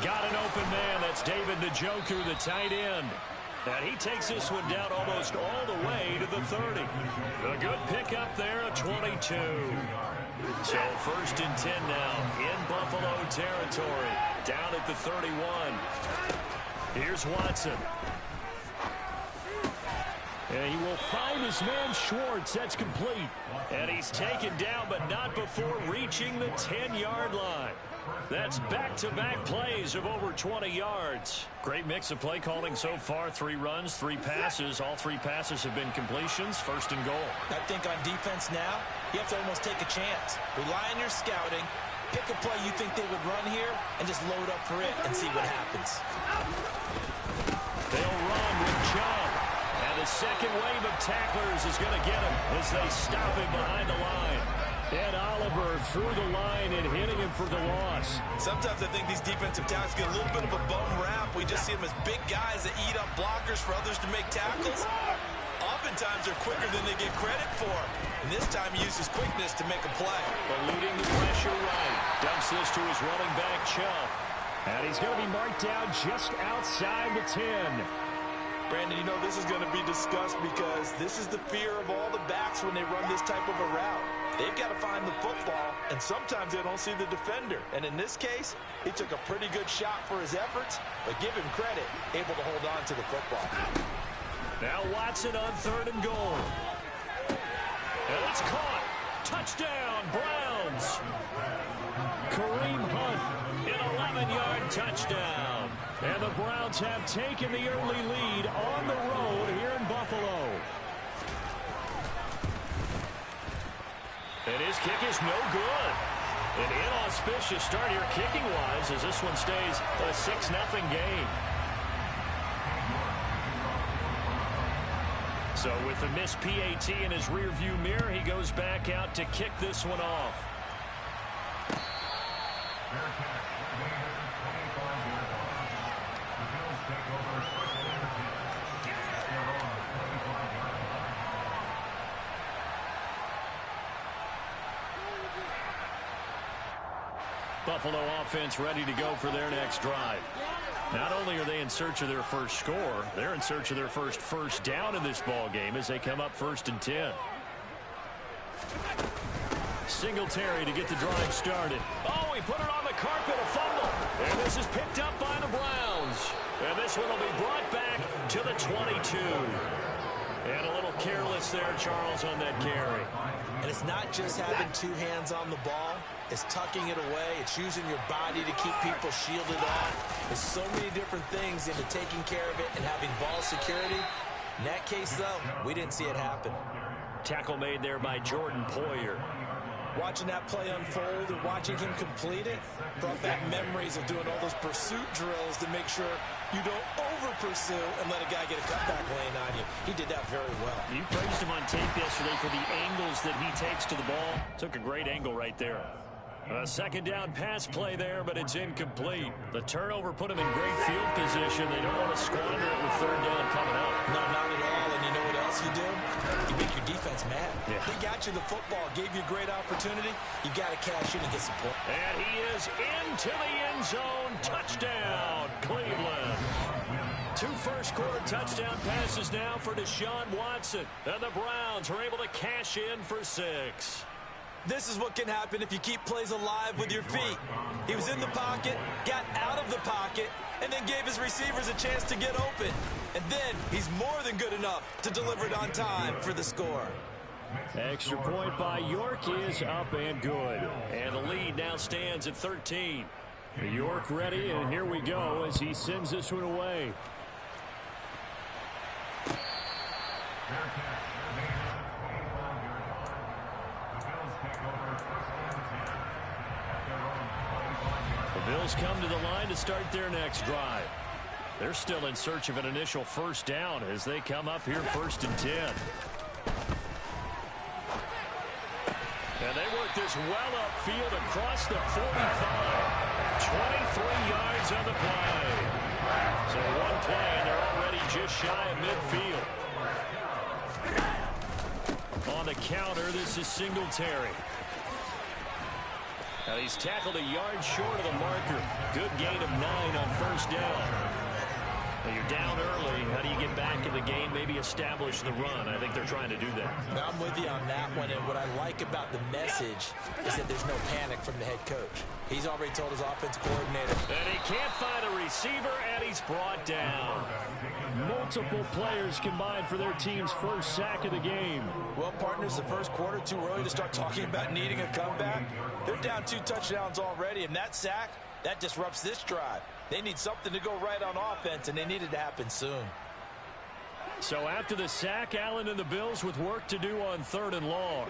Got an open man. That's David Njoku, the tight end. And he takes this one down almost all the way to the 30. A good pickup there, a 22. So 1st and 10 now in Buffalo territory. Down at the 31. Here's Watson. And he will find his man Schwartz. That's complete. And he's taken down, but not before reaching the 10-yard line. That's back-to-back plays of over 20 yards. Great mix of play calling so far. 3 runs, 3 passes. All 3 passes have been completions. 1st and goal. I think on defense now, you have to almost take a chance. Rely on your scouting. Pick a play you think they would run here and just load up for it and see what happens. They'll run with Chubb. And the second wave of tacklers is going to get him as they stop him behind the line. Ed Oliver through the line and hitting him for the loss. Sometimes I think these defensive tackles get a little bit of a bum rap. We just see them as big guys that eat up blockers for others to make tackles. Oftentimes they're quicker than they get credit for. And this time he used his quickness to make a play. Eluding the pressure right. Dumps this to his running back, Chubb. And he's going to be marked down just outside the 10. Brandon, you know this is going to be discussed because this is the fear of all the backs when they run this type of a route. They've got to find the football, and sometimes they don't see the defender. And in this case, he took a pretty good shot for his efforts, but give him credit, able to hold on to the football. Now Watson on 3rd and goal. And it's caught. Touchdown, Browns. Kareem Hunt, an 11-yard touchdown. And the Browns have taken the early lead on the road here in Buffalo. And his kick is no good. An inauspicious start here kicking-wise as this one stays a 6-0 game. So with the missed PAT in his rearview mirror, he goes back out to kick this one off. Buffalo offense ready to go for their next drive. Not only are they in search of their first score, they're in search of their first down in this ball game as they come up 1st and 10. Singletary to get the drive started. Oh, he put it on the carpet, a fumble. And this is picked up by the Browns. And this one will be brought back to the 22. And a little careless there, Charles, on that carry. And it's not just having two hands on the ball. It's tucking it away. It's using your body to keep people shielded off. There's so many different things into taking care of it and having ball security. In that case, though, we didn't see it happen. Tackle made there by Jordan Poyer. Watching that play unfold and watching him complete it brought back memories of doing all those pursuit drills to make sure you don't over-pursue and let a guy get a cutback lane on you. He did that very well. You praised him on tape yesterday for the angles that he takes to the ball. Took a great angle right there. A second down pass play there, but it's incomplete. The turnover put him in great field position. They don't want to squander it with 3rd down coming up. No, not at all. And you know what else you do? You make your defense mad. Yeah. They got you the football, gave you a great opportunity. You got to cash in and get some points. And he is into the end zone. Touchdown, Cleveland. 2 first-quarter touchdown passes now for Deshaun Watson. And the Browns are able to cash in for 6. This is what can happen if you keep plays alive with your feet. He was in the pocket, got out of the pocket, and then gave his receivers a chance to get open. And then he's more than good enough to deliver it on time for the score. Extra point by York is up and good. And the lead now stands at 13. York ready, and here we go as he sends this one away. The Bills come to the line to start their next drive. They're still in search of an initial first down as they come up here 1st and 10. And they work this well upfield across the 45. 23 yards on the play. So one play, and they're already just shy of midfield. On the counter, this is Singletary. Now he's tackled a yard short of the marker. Good gain of 9 on 1st down. Well, you're down early. How do you get back in the game? Maybe establish the run. I think they're trying to do that. Now, I'm with you on that one, and what I like about the message is that there's no panic from the head coach. He's already told his offensive coordinator. And he can't find a receiver, and he's brought down. Multiple players combined for their team's first sack of the game. Well, partners, the first quarter, too early to start talking about needing a comeback. They're down 2 touchdowns already, and that sack, that disrupts this drive. They need something to go right on offense, and they need it to happen soon. So after the sack, Allen and the Bills with work to do on 3rd and long.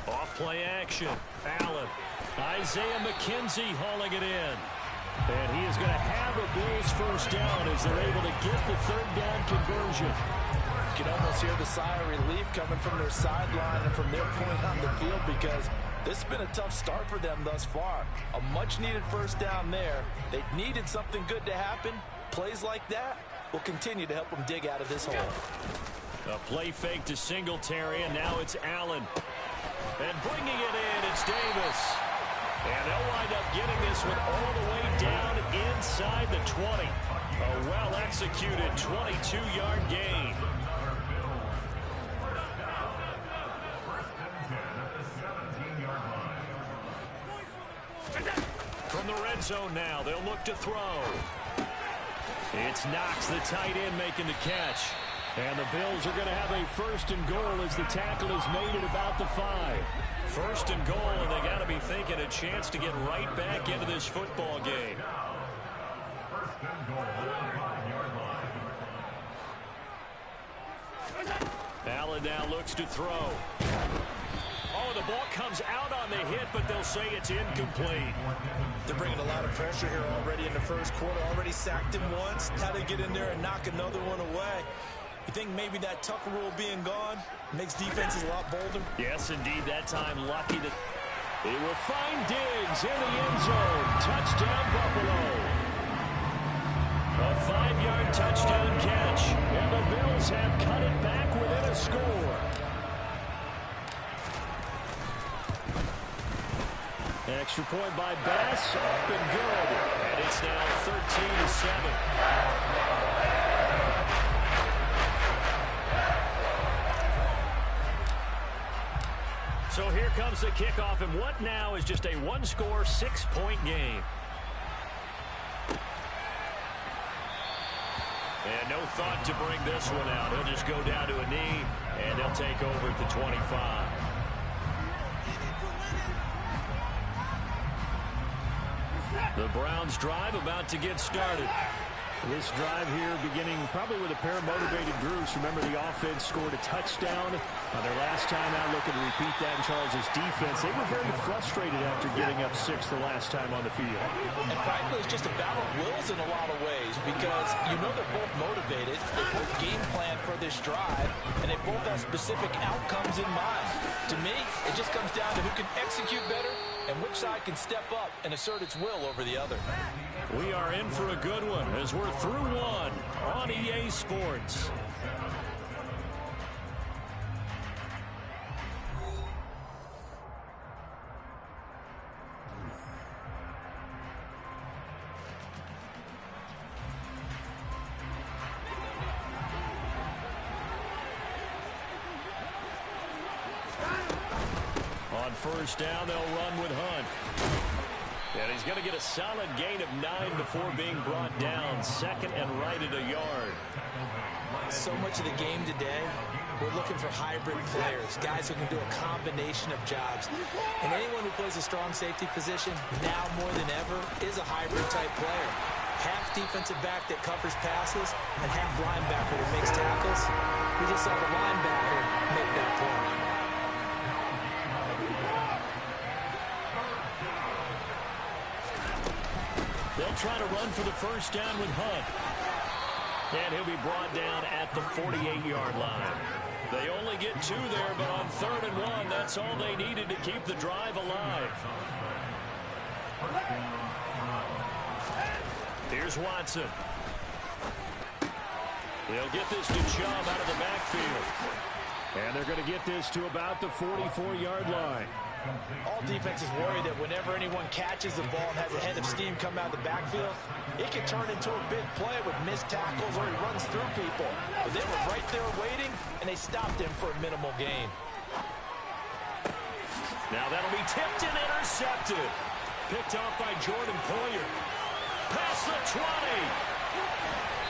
Off play action. Allen. Isaiah McKenzie hauling it in. And he is going to have a Bills first down as they're able to get the 3rd down conversion. You can almost hear the sigh of relief coming from their sideline and from their point on the field because this has been a tough start for them thus far. A much-needed first down there. They needed something good to happen. Plays like that will continue to help them dig out of this hole. A play fake to Singletary, and now it's Allen. And bringing it in, it's Davis. And they'll wind up getting this one all the way down inside the 20. A well-executed 22-yard gain. From the red zone now, they'll look to throw. It's Knox, the tight end, making the catch. And the Bills are going to have a 1st and goal as the tackle is made at about the 5. 1st and goal, and they got to be thinking a chance to get right back into this football game. Allen now looks to throw. Oh, the ball comes out on the hit, but they'll say it's incomplete. They're bringing a lot of pressure here already in the first quarter. Already sacked him once. How to get in there and knock another one away. You think maybe that Tucker rule being gone makes defenses a lot bolder? Yes, indeed. That time lucky that He will find Diggs in the end zone. Touchdown, Buffalo. A 5-yard touchdown catch. And the Bills have cut it back within a score. Extra point by Bass. Up and good. And it's now 13-7. So here comes the kickoff, and what now is just a one-score, 6-point game. And no thought to bring this one out. He'll just go down to a knee, and they'll take over at the 25. The Browns drive about to get started. This drive here beginning probably with a pair of motivated groups. Remember, the offense scored a touchdown on their last time out. Looking to repeat that in Charles's defense. They were very frustrated after getting up 6 the last time on the field. And frankly, it's just a battle of wills in a lot of ways because you know they're both motivated. They both game plan for this drive, and they both have specific outcomes in mind. To me, it just comes down to who can execute better and which side can step up and assert its will over the other. We are in for a good one as we're through one on EA Sports. On first down, they'll run with Hunt. And he's going to get a solid gain of 9 before being brought down. Second and right at a yard. So much of the game today, we're looking for hybrid players, guys who can do a combination of jobs. And anyone who plays a strong safety position, now more than ever, is a hybrid-type player. Half defensive back that covers passes, and half linebacker that makes tackles. We just saw the linebacker make that point. They'll try to run for the first down with Hunt. And he'll be brought down at the 48-yard line. They only get 2 there, but on 3rd and 1, that's all they needed to keep the drive alive. Here's Watson. They'll get this to Chubb out of the backfield. And they're going to get this to about the 44-yard line. All defenses worry that whenever anyone catches the ball and has a head of steam come out of the backfield, it can turn into a big play with missed tackles or he runs through people. But they were right there waiting, and they stopped him for a minimal gain. Now that'll be tipped and intercepted. Picked off by Jordan Poyer. Past the 20.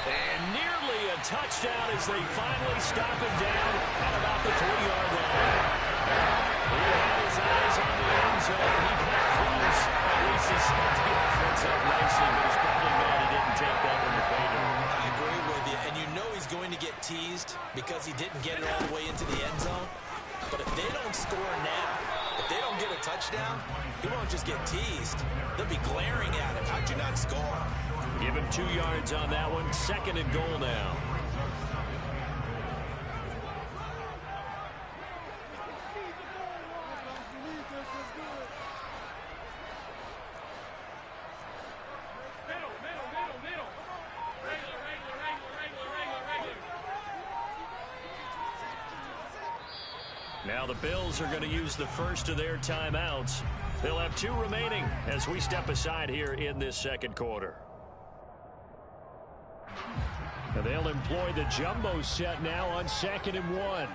And nearly a touchdown as they finally stop it down at about the 3-yard line. He had his eyes on the end zone. He got close. At least he stuck the offense up nicely, but he's probably mad he didn't take that one to pay him. I agree with you, and you know he's going to get teased because he didn't get it all the way into the end zone. But if they don't score now, if they don't get a touchdown, he won't just get teased. They'll be glaring at him. How'd you not score? Give him 2 yards on that one. 2nd and goal now. Now the Bills are going to use the first of their timeouts. They'll have 2 remaining as we step aside here in this 2nd quarter. And they'll employ the jumbo set now on 2nd and 1.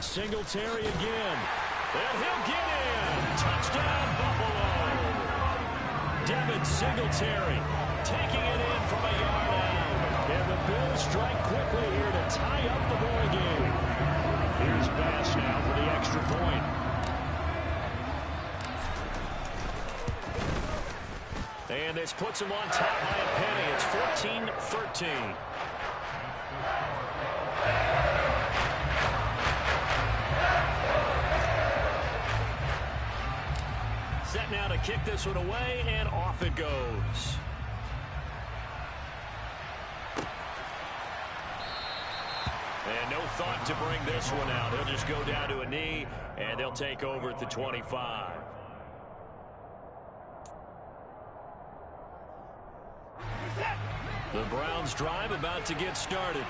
Singletary again. And he'll get in. Touchdown, Buffalo. Devin Singletary taking it in from a yard out. And the Bills strike quickly here to tie up the ball game. Here's Bass now for the extra point. And this puts him on top by a penny. It's 14-13. Set now to kick this one away, and off it goes. And no thought to bring this one out. He'll just go down to a knee, and they'll take over at the 25. The Browns drive about to get started.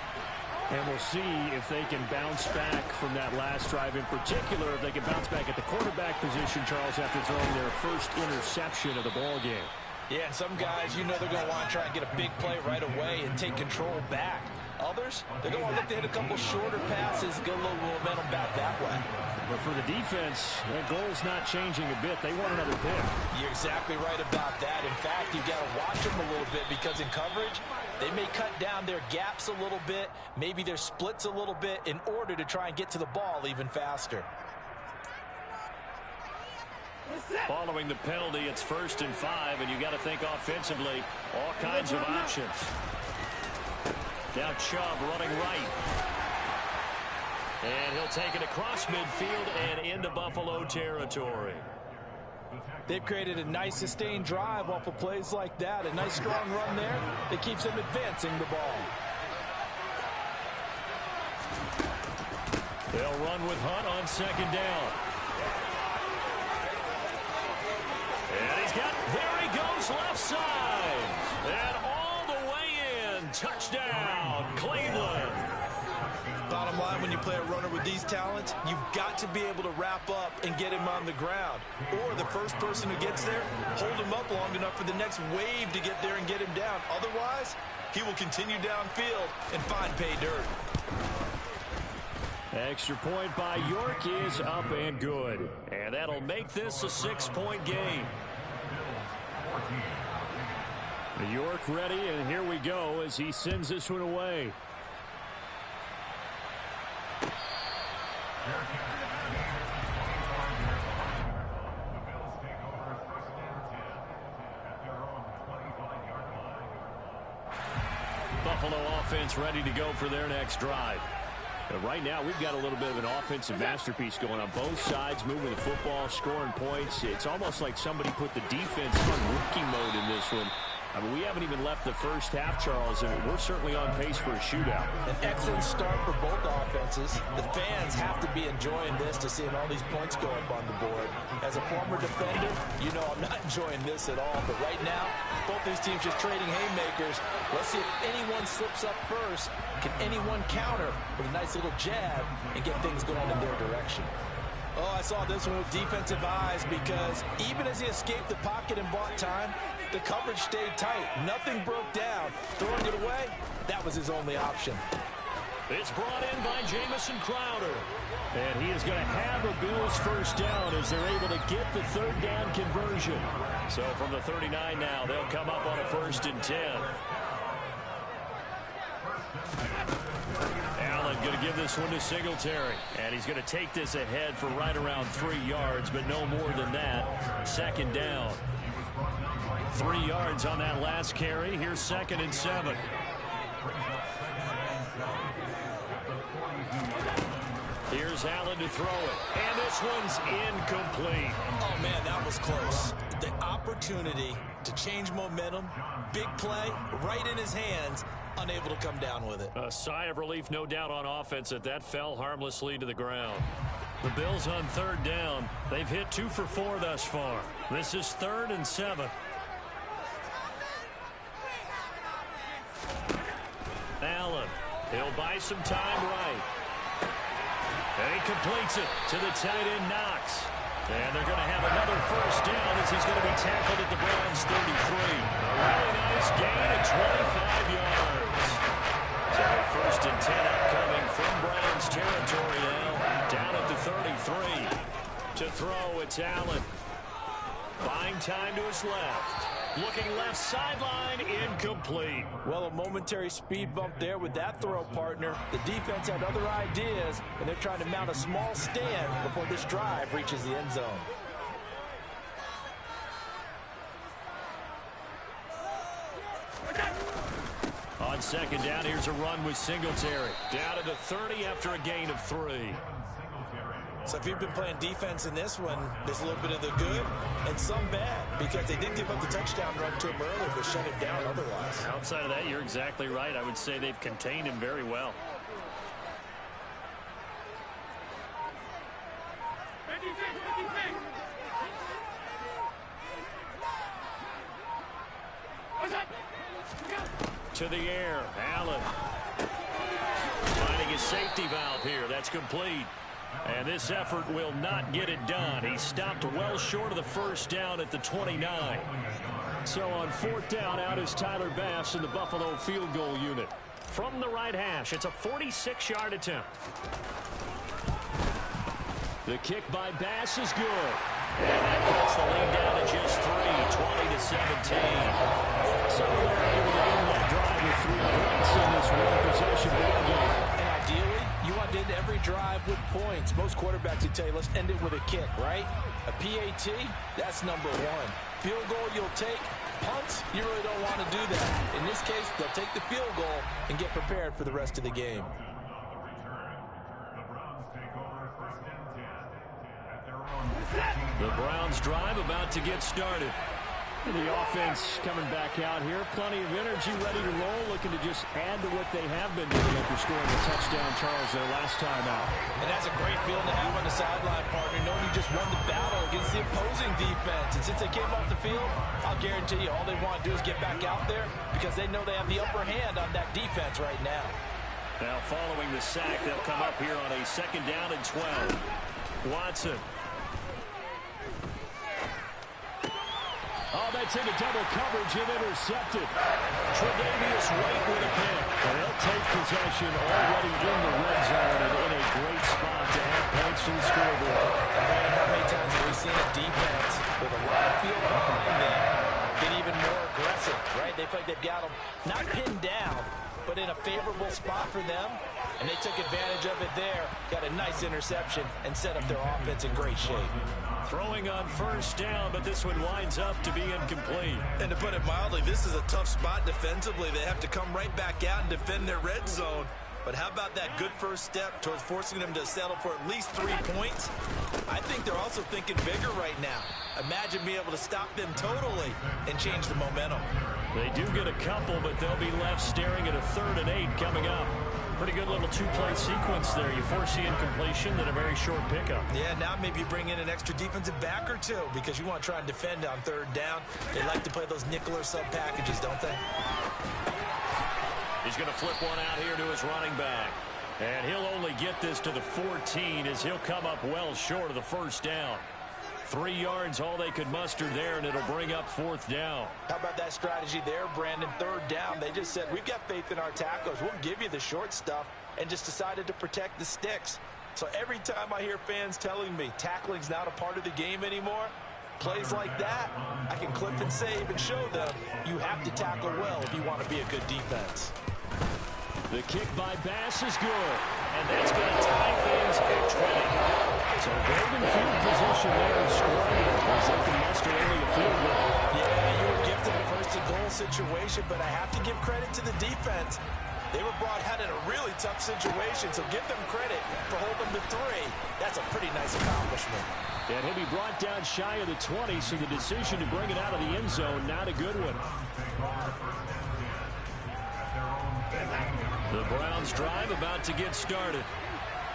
And we'll see if they can bounce back from that last drive in particular, if they can bounce back at the quarterback position, Charles, after throwing their first interception of the ball game. Yeah, and some guys, you know they're going to want to try and get a big play right away and take control back. Others, they're going to look to hit a couple shorter passes, get a little momentum back that way. But for the defense, their goal's not changing a bit. They want another pick. You're exactly right about that. In fact, you've got to watch them a little bit because in coverage, they may cut down their gaps a little bit, maybe their splits a little bit in order to try and get to the ball even faster. Following the penalty, it's 1st and 5, and you got to think offensively, all kinds of options. Now Chubb running right. And he'll take it across midfield and into Buffalo territory. They've created a nice sustained drive off of plays like that. A nice strong run there that keeps them advancing the ball. They'll run with Hunt on 2nd down. And he's got, there he goes, left side. And all the way in. Touchdown, Cleveland. Bottom line, when you play a runner with these talents, you've got to be able to wrap up and get him on the ground. Or the first person who gets there, hold him up long enough for the next wave to get there and get him down. Otherwise, he will continue downfield and find pay dirt. Extra point by York is up and good. And that'll make this a 6-point game. York ready, and here we go as he sends this one away. Buffalo offense ready to go for their next drive. But right now, we've got a little bit of an offensive masterpiece going on both sides, moving the football, scoring points. It's almost like somebody put the defense on rookie mode in this one. I mean, we haven't even left the first half, Charles, and we're certainly on pace for a shootout. An excellent start for both offenses. The fans have to be enjoying this to seeing all these points go up on the board. As a former defender, you know I'm not enjoying this at all. But right now, both these teams just trading haymakers. Let's see if anyone slips up first. Can anyone counter with a nice little jab and get things going in their direction? Oh, I saw this one with defensive eyes because even as he escaped the pocket and bought time, the coverage stayed tight. Nothing broke down. Throwing it away, that was his only option. It's brought in by Jamison Crowder. And he is going to have a Bills first down as they're able to get the 3rd down conversion. So from the 39 now, they'll come up on a 1st and 10. Allen going to give this one to Singletary. And he's going to take this ahead for right around 3 yards, but no more than that. 2nd down. 3 yards on that last carry. Here's 2nd and 7. Here's Allen to throw it. And this one's incomplete. Oh, man, that was close. The opportunity to change momentum, big play, right in his hands, unable to come down with it. A sigh of relief, no doubt, on offense that fell harmlessly to the ground. The Bills on 3rd down. They've hit 2 for 4 thus far. This is 3rd and 7. Allen, he'll buy some time right. And he completes it to the tight end, Knox. And they're going to have another first down as he's going to be tackled at the Browns 33. A really nice gain of 25 yards. So 1st and 10 upcoming from Browns territory now. Down at the 33. To throw, it's Allen. Buying time to his left. Looking left sideline, incomplete. Well, a momentary speed bump there with that throw, partner. The defense had other ideas, and they're trying to mount a small stand before this drive reaches the end zone. On 2nd down, here's a run with Singletary. Down to the 30 after a gain of 3. So if you've been playing defense in this one, there's a little bit of the good and some bad because they did give up the touchdown run to him earlier but shut him down otherwise. Outside of that, you're exactly right. I would say they've contained him very well. the air. Allen finding his safety valve here. That's complete. And this effort will not get it done. He stopped well short of the first down at the 29. So on 4th down, out is Tyler Bass in the Buffalo field goal unit. From the right hash, it's a 46-yard attempt. The kick by Bass is good. And that cuts the lead down to just 3, 20-17. So they're able to end that drive with 3 points in this one-possession ball game. And ideally, you want to end every drive with points. Most quarterbacks would tell you, let's end it with a kick, right? A PAT, that's number 1. Field goal you'll take. Punts, you really don't want to do that. In this case, they'll take the field goal and get prepared for the rest of the game. The Browns drive about to get started. The offense coming back out here. Plenty of energy, ready to roll, looking to just add to what they have been doing after scoring a touchdown, Charles, their last time out. And that's a great feeling to have on the sideline, partner, knowing you just won the battle against the opposing defense. And since they came off the field, I'll guarantee you all they want to do is get back out there because they know they have the upper hand on that defense right now. Now following the sack, they'll come up here on a 2nd down and 12. Watson. Oh, that's into double coverage and intercepted. Tre'Davious White with a pick. And they'll take possession already in the red zone and in a great spot to add points to the scoreboard. And how many times have we seen a defense with a lot of field behind them get even more aggressive, right? They feel like they've got them not pinned down, but in a favorable spot for them, and they took advantage of it there, got a nice interception, and set up their offense in great shape. Throwing on 1st down, but this one winds up to be incomplete. And to put it mildly, this is a tough spot defensively. They have to come right back out and defend their red zone. But how about that good first step towards forcing them to settle for at least 3 points? I think they're also thinking bigger right now. Imagine being able to stop them totally and change the momentum. They do get a couple, but they'll be left staring at a 3rd and 8 coming up. Pretty good little 2-play sequence there. You force the incompletion, then a very short pickup. Yeah, now maybe you bring in an extra defensive back or 2 because you want to try and defend on 3rd down. They like to play those nickel or sub packages, don't they? He's going to flip one out here to his running back. And he'll only get this to the 14 as he'll come up well short of the 1st down. 3 yards, all they could muster there, and it'll bring up 4th down. How about that strategy there, Brandon? 3rd down, they just said, we've got faith in our tackles. We'll give you the short stuff, and just decided to protect the sticks. So every time I hear fans telling me tackling's not a part of the game anymore, plays like that, I can clip and save and show them you have to tackle well if you want to be a good defense. The kick by Bass is good. And that's going to tie things at 20. So golden field position there, scoring as they can muster only a field goal. Yeah, you were gifted a 1st and goal situation, but I have to give credit to the defense. They were brought out in a really tough situation, so give them credit for holding them to 3. That's a pretty nice accomplishment. And he'll be brought down shy of the 20, so the decision to bring it out of the end zone, not a good one. The Browns drive about to get started.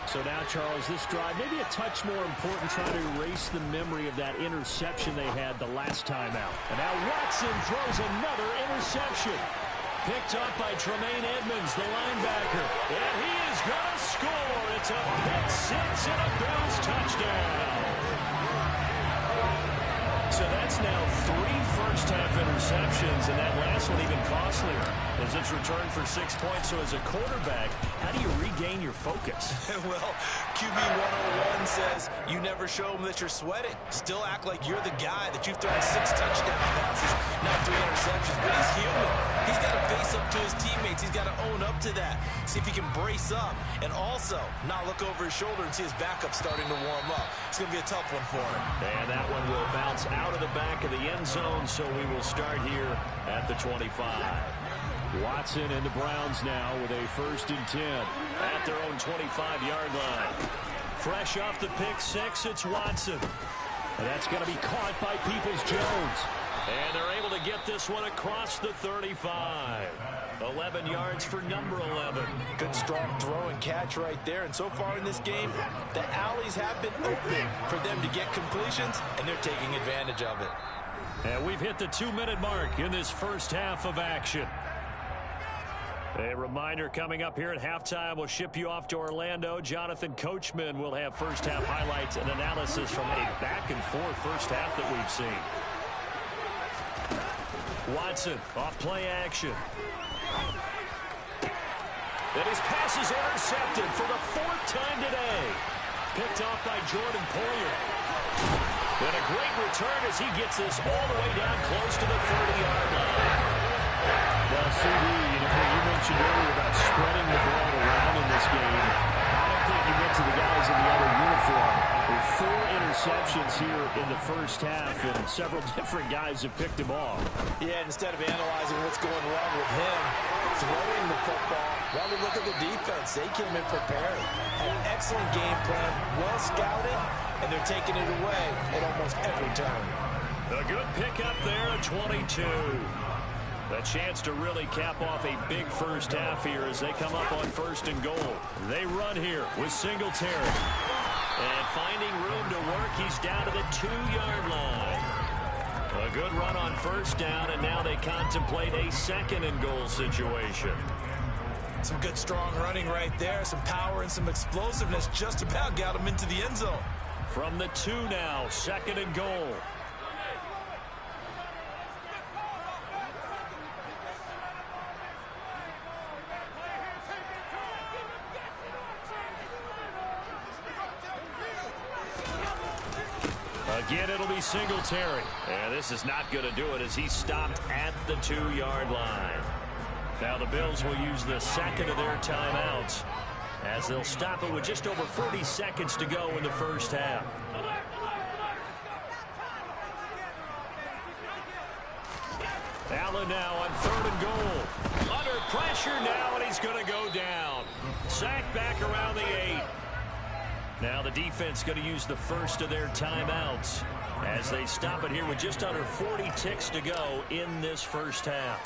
So now, Charles, this drive maybe a touch more important, trying to erase the memory of that interception they had the last time out. And now Watson throws another interception. Picked up by Tremaine Edmonds, the linebacker. And he is going to score. It's a pick 6 and a Bills touchdown. So that's now 3 first-half interceptions, and that last one even costlier as it's returned for 6 points. So as a quarterback, how do you regain your focus? Well, QB 101 says you never show them that you're sweating. Still act like you're the guy that you've thrown 6 touchdown passes, not 3 interceptions. But he's human. He's got to face up to his teammates. He's got to own up to that. See if he can brace up and also not look over his shoulder and see his backup starting to warm up. It's going to be a tough one for him. And that one will bounce out of the back of the end zone, so we will start here at the 25. Watson and the Browns now with a 1st and 10. At their own 25-yard line. Fresh off the pick 6, it's Watson. And that's going to be caught by Peoples-Jones. And they're able to get this one across the 35. 11 yards for number 11. Good strong throw and catch right there. And so far in this game, the alleys have been open for them to get completions, and they're taking advantage of it. And we've hit the 2-minute mark in this first half of action. A reminder coming up here at halftime. We'll ship you off to Orlando. Jonathan Coachman will have first-half highlights and analysis from a back-and-forth first half that we've seen. Watson off play action. And his pass is intercepted for the 4th time today. Picked off by Jordan Poyer. And a great return as he gets this all the way down close to the 30-yard line. Well, CD, you mentioned earlier about spreading the ball around in this game. I don't think you meant to the guys in the other uniform. With 4 interceptions here in the first half, and several different guys have picked him off. Yeah, instead of analyzing what's going wrong with him, throwing the football, well, we look at the defense. They came in prepared. Had an excellent game plan, well scouted, and they're taking it away at almost every turn. A good pickup there at 22. A chance to really cap off a big first half here as they come up on 1st and goal. They run here with Singletary. And finding room to work, he's down to the 2-yard line. A good run on 1st down, and now they contemplate a 2nd and goal situation. Some good strong running right there. Some power and some explosiveness just about got him into the end zone. From the 2 now, 2nd and goal. Again, it'll be Singletary. And this is not going to do it as he's stopped at the 2-yard line. Now the Bills will use the 2nd of their timeouts as they'll stop it with just over 40 seconds to go in the first half. Allen now on 3rd and goal. Under pressure now, and he's going to go down. Sacked back around the 8. Now the defense going to use the 1st of their timeouts as they stop it here with just under 40 ticks to go in this first half.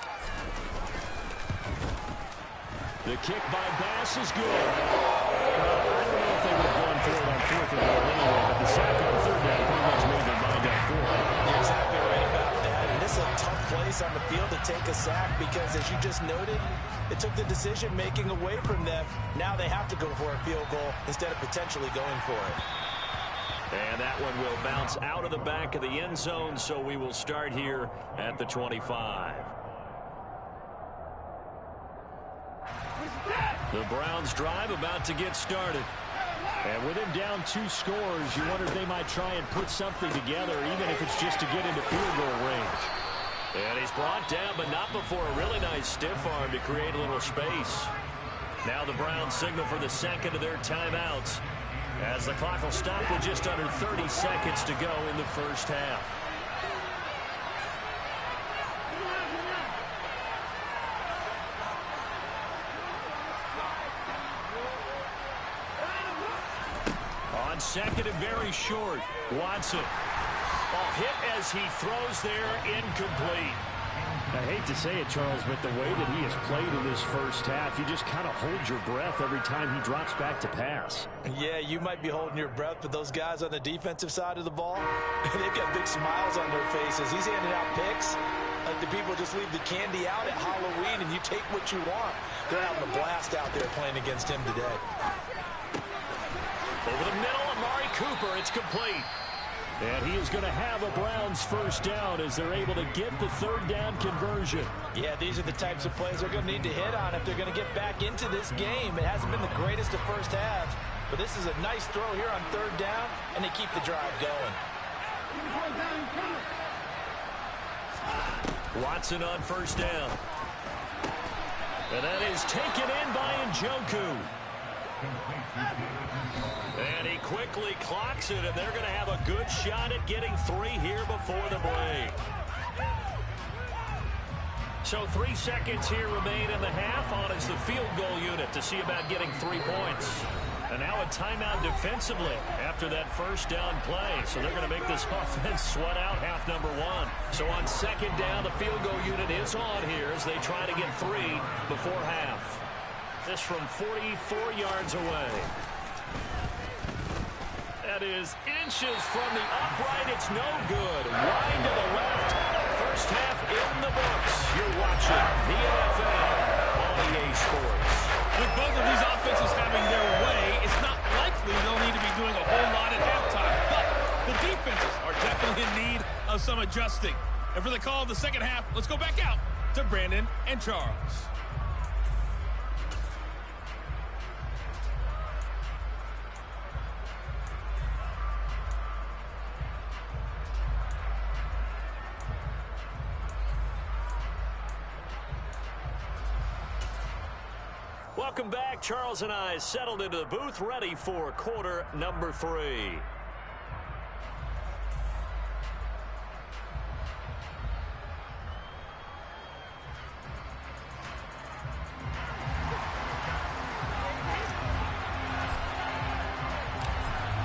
The kick by Bass is good. I don't know if they would have gone for it on 4th and goal anyway, but the sack on 3rd down pretty much made their mind up for it. You're exactly right about that. And this is a tough place on the field to take a sack because, as you just noted, it took the decision-making away from them. Now they have to go for a field goal instead of potentially going for it. And that one will bounce out of the back of the end zone, so we will start here at the 25. The Browns drive about to get started. And with him down 2 scores, you wonder if they might try and put something together, even if it's just to get into field goal range. And he's brought down, but not before a really nice stiff arm to create a little space. Now the Browns signal for the 2nd of their timeouts as the clock will stop with just under 30 seconds to go in the first half. On 2nd and very short, Watson. Hit as he throws there, incomplete. I hate to say it, Charles, but the way that he has played in this first half, you just kind of hold your breath every time he drops back to pass. Yeah, you might be holding your breath, but those guys on the defensive side of the ball, they've got big smiles on their faces. He's handing out picks like the people just leave the candy out at Halloween and you take what you want. They're having a blast out there playing against him today. Over the middle, Amari Cooper, it's complete. And he is going to have a Browns first down as they're able to get the 3rd down conversion. Yeah, these are the types of plays they're going to need to hit on if they're going to get back into this game. It hasn't been the greatest of first halves, but this is a nice throw here on 3rd down, and they keep the drive going. Watson on 1st down. And that is taken in by Njoku. And he quickly clocks it, and they're going to have a good shot at getting 3 here before the break. So 3 seconds here remain in the half. On is the field goal unit to see about getting 3 points. And now a timeout defensively after that first down play. So they're going to make this offense sweat out half number 1. So on 2nd down, the field goal unit is on here as they try to get 3 before half. This from 44 yards away. That is inches from the upright. It's no good. Wide to the left. First half in the books. You're watching the NFL on EA Sports. was some adjusting. And for the call of the second half, let's go back out to Brandon and Charles. Welcome back. Charles and I settled into the booth, ready for quarter number 3.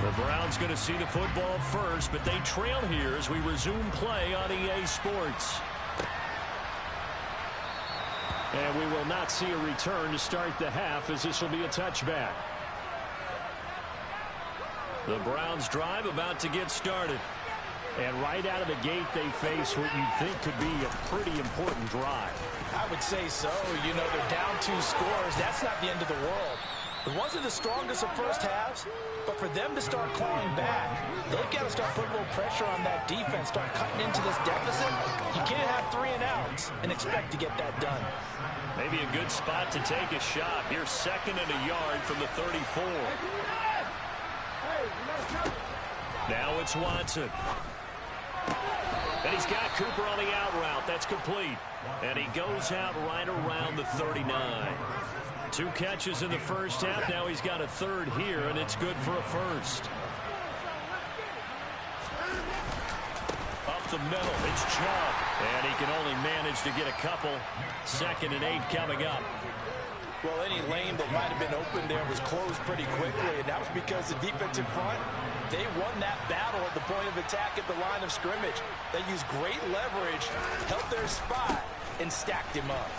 The Browns going to see the football first, but they trail here as we resume play on EA Sports. And we will not see a return to start the half, as this will be a touchback. The Browns drive about to get started. And right out of the gate, they face what you'd think could be a pretty important drive. I would say so. You know, they're down 2 scores. That's not the end of the world. It wasn't the strongest of first halves, but for them to start clawing back, they've got to start putting a little pressure on that defense, start cutting into this deficit. You can't have 3 and outs and expect to get that done. Maybe a good spot to take a shot. Here's 2nd and a yard from the 34. Now it's Watson. And he's got Cooper on the out route. That's complete. And he goes out right around the 39. 2 catches in the first half. Now he's got a 3rd here, and it's good for a first. Up the middle, it's Chubb. And he can only manage to get a couple. 2nd and 8 coming up. Well, any lane that might have been open there was closed pretty quickly, and that was because the defensive front, they won that battle at the point of attack at the line of scrimmage. They used great leverage, held their spot, and stacked him up.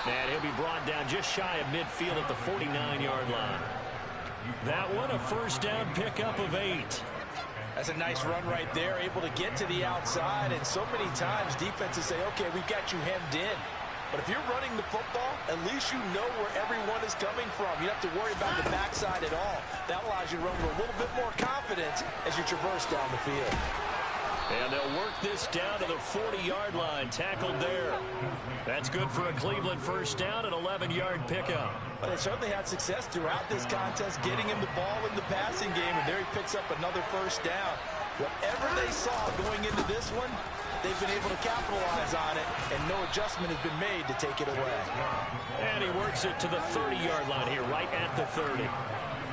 And he'll be brought down just shy of midfield at the 49-yard line. That one, a first down pickup of 8. That's a nice run right there, able to get to the outside, and so many times defenses say, okay, we've got you hemmed in. But if you're running the football, at least you know where everyone is coming from. You don't have to worry about the backside at all. That allows you to run with a little bit more confidence as you traverse down the field. And they'll work this down to the 40-yard line, tackled there. That's good for a Cleveland first down, an 11-yard pickup. But they certainly had success throughout this contest, getting him the ball in the passing game, and there he picks up another first down. Whatever they saw going into this one, they've been able to capitalize on it, and no adjustment has been made to take it away. And he works it to the 30-yard line here, right at the 30.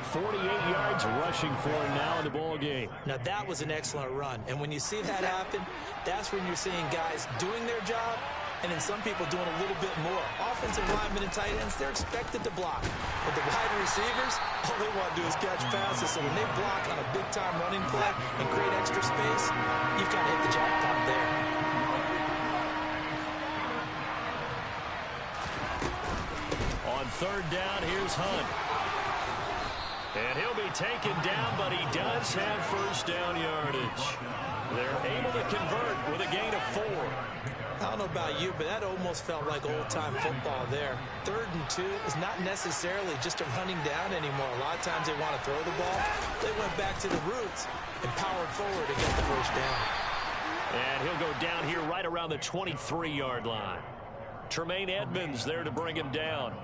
48 yards rushing for him now in the ball game. Now that was an excellent run, and when you see that happen, that's when you're seeing guys doing their job, and then some people doing a little bit more. Offensive linemen and tight ends, they're expected to block. But the wide receivers, all they want to do is catch passes. So when they block on a big-time running play and create extra space, you've got to hit the jackpot there. On 3rd down, here's Hunt. And he'll be taken down, but he does have first down yardage. They're able to convert with a gain of 4. I don't know about you, but that almost felt like old-time football there. 3rd and 2 is not necessarily just a running down anymore. A lot of times they want to throw the ball. They went back to the roots and powered forward to get the first down. And he'll go down here right around the 23-yard line. Tremaine Edmonds there to bring him down.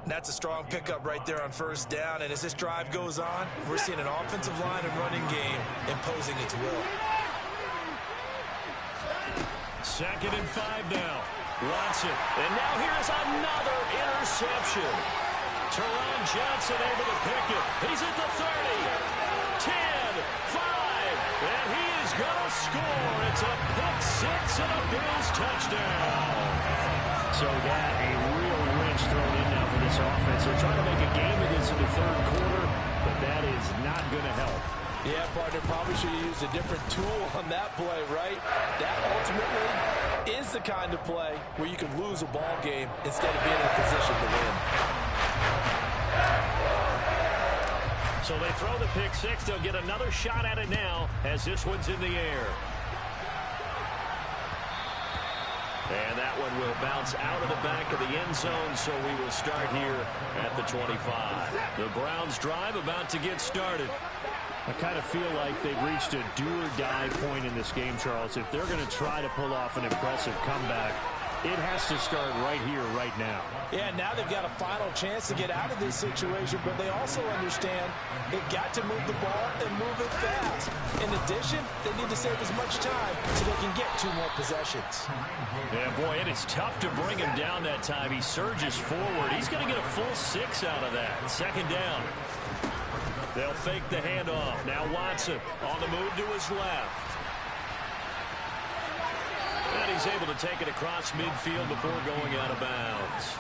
That's a strong pickup right there on first down, and as this drive goes on, we're seeing an offensive line and running game imposing its will. 2nd and 5 now. Watson. And now here's another interception. Teron Johnson able to pick it. He's at the 30. 10, 5. And he is going to score. It's a pick 6 and a Bills touchdown. So that a real wrench thrown in now for this offense. They're trying to make a game of this in the 3rd quarter, but that is not going to help. Yeah, partner, probably should have used a different tool on that play, right? That ultimately is the kind of play where you can lose a ball game instead of being in a position to win. So they throw the pick 6. They'll get another shot at it now as this one's in the air. And that one will bounce out of the back of the end zone, so we will start here at the 25. The Browns drive about to get started. I kind of feel like they've reached a do-or-die point in this game, Charles. If they're going to try to pull off an impressive comeback, it has to start right here, right now. Yeah, now they've got a final chance to get out of this situation, but they also understand they've got to move the ball and move it fast. In addition, they need to save as much time so they can get 2 more possessions. Yeah, boy, and it's tough to bring him down that time. He surges forward. He's going to get a full 6 out of that. 2nd down. They'll fake the handoff. Now Watson on the move to his left. And he's able to take it across midfield before going out of bounds.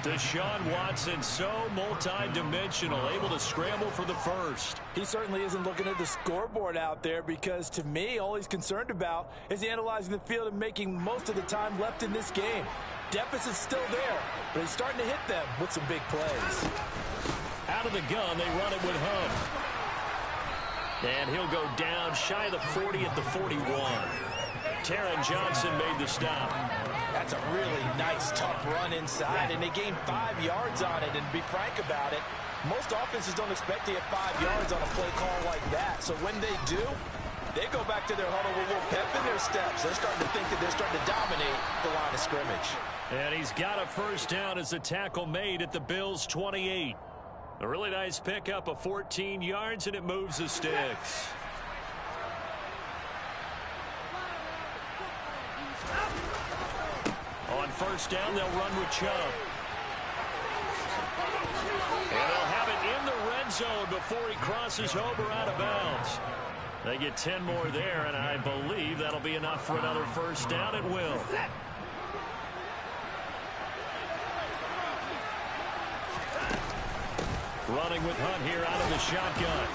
Deshaun Watson, so multi-dimensional, able to scramble for the first. He certainly isn't looking at the scoreboard out there because, to me, all he's concerned about is analyzing the field and making most of the time left in this game. Deficit's still there, but he's starting to hit them with some big plays. Out of the gun, they run it with Hunt. And he'll go down shy of the 40 at the 41. Taron Johnson made the stop. That's a really nice, tough run inside, and they gained 5 yards on it. And to be frank about it, most offenses don't expect to get 5 yards on a play call like that. So when they do, they go back to their huddle with a little pep in their steps. They're starting to think that they're starting to dominate the line of scrimmage. And he's got a first down as the tackle made at the Bills' 28. A really nice pickup of 14 yards, and it moves the sticks. On first down, they'll run with Chubb. And they'll have it in the red zone before he crosses over out of bounds. They get 10 more there, and I believe that'll be enough for another first down. It will. Running with Hunt here out of the shotgun.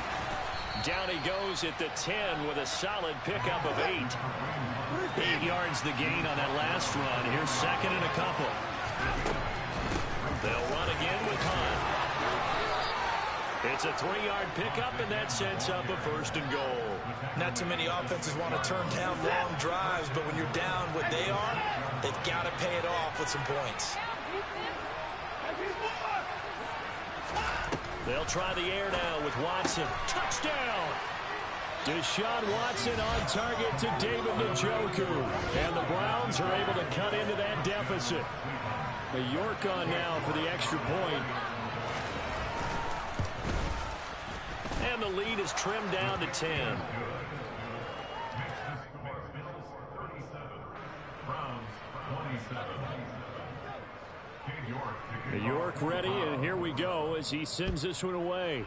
Down he goes at the 10 with a solid pickup of 8. 8 yards the gain on that last run. Here's 2nd and a couple. They'll run again with Hunt. It's a 3-yard pickup, and that sets up a 1st and goal. Not too many offenses want to turn down long drives, but when you're down what they are, they've got to pay it off with some points. They'll try the air now with Watson. Touchdown! Deshaun Watson on target to David Njoku. And the Browns are able to cut into that deficit. A York on now for the extra point. And the lead is trimmed down to 10. York ready, and here we go as he sends this one away.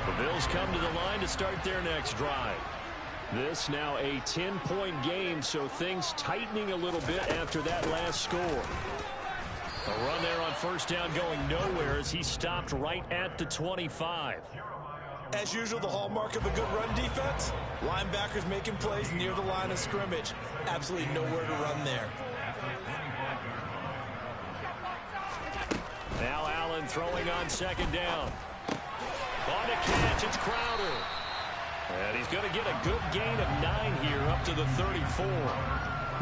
The Bills come to the line to start their next drive. This now a 10-point game, so things tightening a little bit after that last score. A run there on first down going nowhere as he stopped right at the 25. As usual, the hallmark of a good run defense, linebackers making plays near the line of scrimmage. Absolutely nowhere to run there. Now Allen throwing on 2nd down. On a catch, it's Crowder. And he's going to get a good gain of 9 here up to the 34.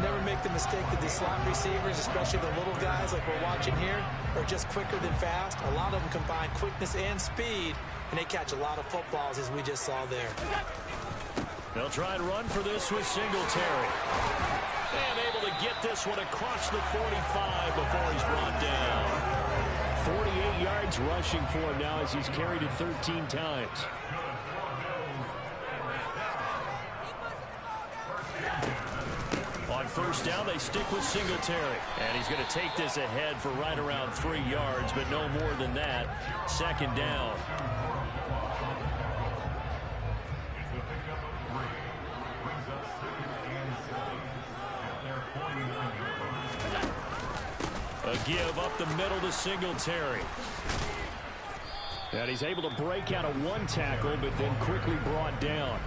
Never make the mistake that these slot receivers, especially the little guys like we're watching here, are just quicker than fast. A lot of them combine quickness and speed, and they catch a lot of footballs, as we just saw there. They'll try and run for this with Singletary. And able to get this one across the 45 before he's brought down. 48 yards rushing for him now as he's carried it 13 times. On first down, they stick with Singletary. And he's going to take this ahead for right around 3 yards, but no more than that. 2nd down. A give up the middle to Singletary. And he's able to break out of 1 tackle, but then quickly brought down.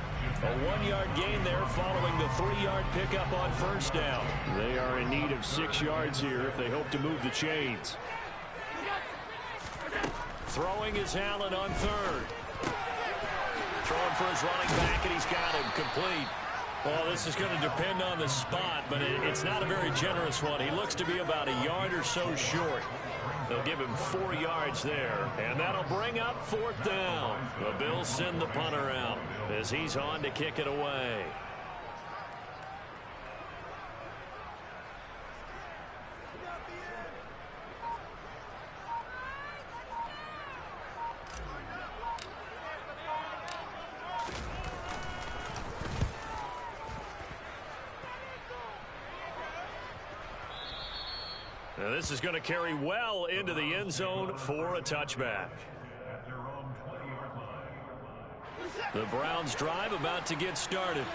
A 1-yard gain there following the 3-yard pickup on first down. They are in need of 6 yards here if they hope to move the chains. Throwing is Allen on 3rd. Throwing for his running back, and he's got him complete. Well, this is going to depend on the spot, but it's not a very generous one. He looks to be about a yard or so short. They'll give him 4 yards there, and that'll bring up 4th down. The Bills send the punter out as he's on to kick it away. Now this is going to carry well into the end zone for a touchback. The Browns drive about to get started.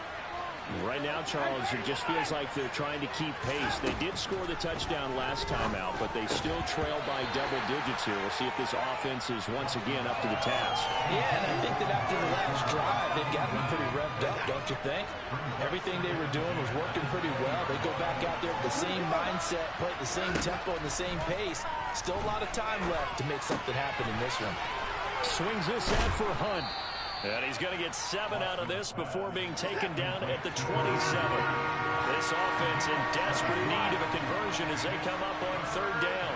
Right now, Charles, it just feels like they're trying to keep pace. They did score the touchdown last time out, but they still trail by double digits here. We'll see if this offense is once again up to the task. Yeah, and I think that after the last drive, they've got to be pretty revved up, don't you think? Everything they were doing was working pretty well. They go back out there with the same mindset, play at the same tempo and the same pace. Still a lot of time left to make something happen in this one. Swings this out for Hunt. And he's going to get 7 out of this before being taken down at the 27. This offense in desperate need of a conversion as they come up on 3rd down.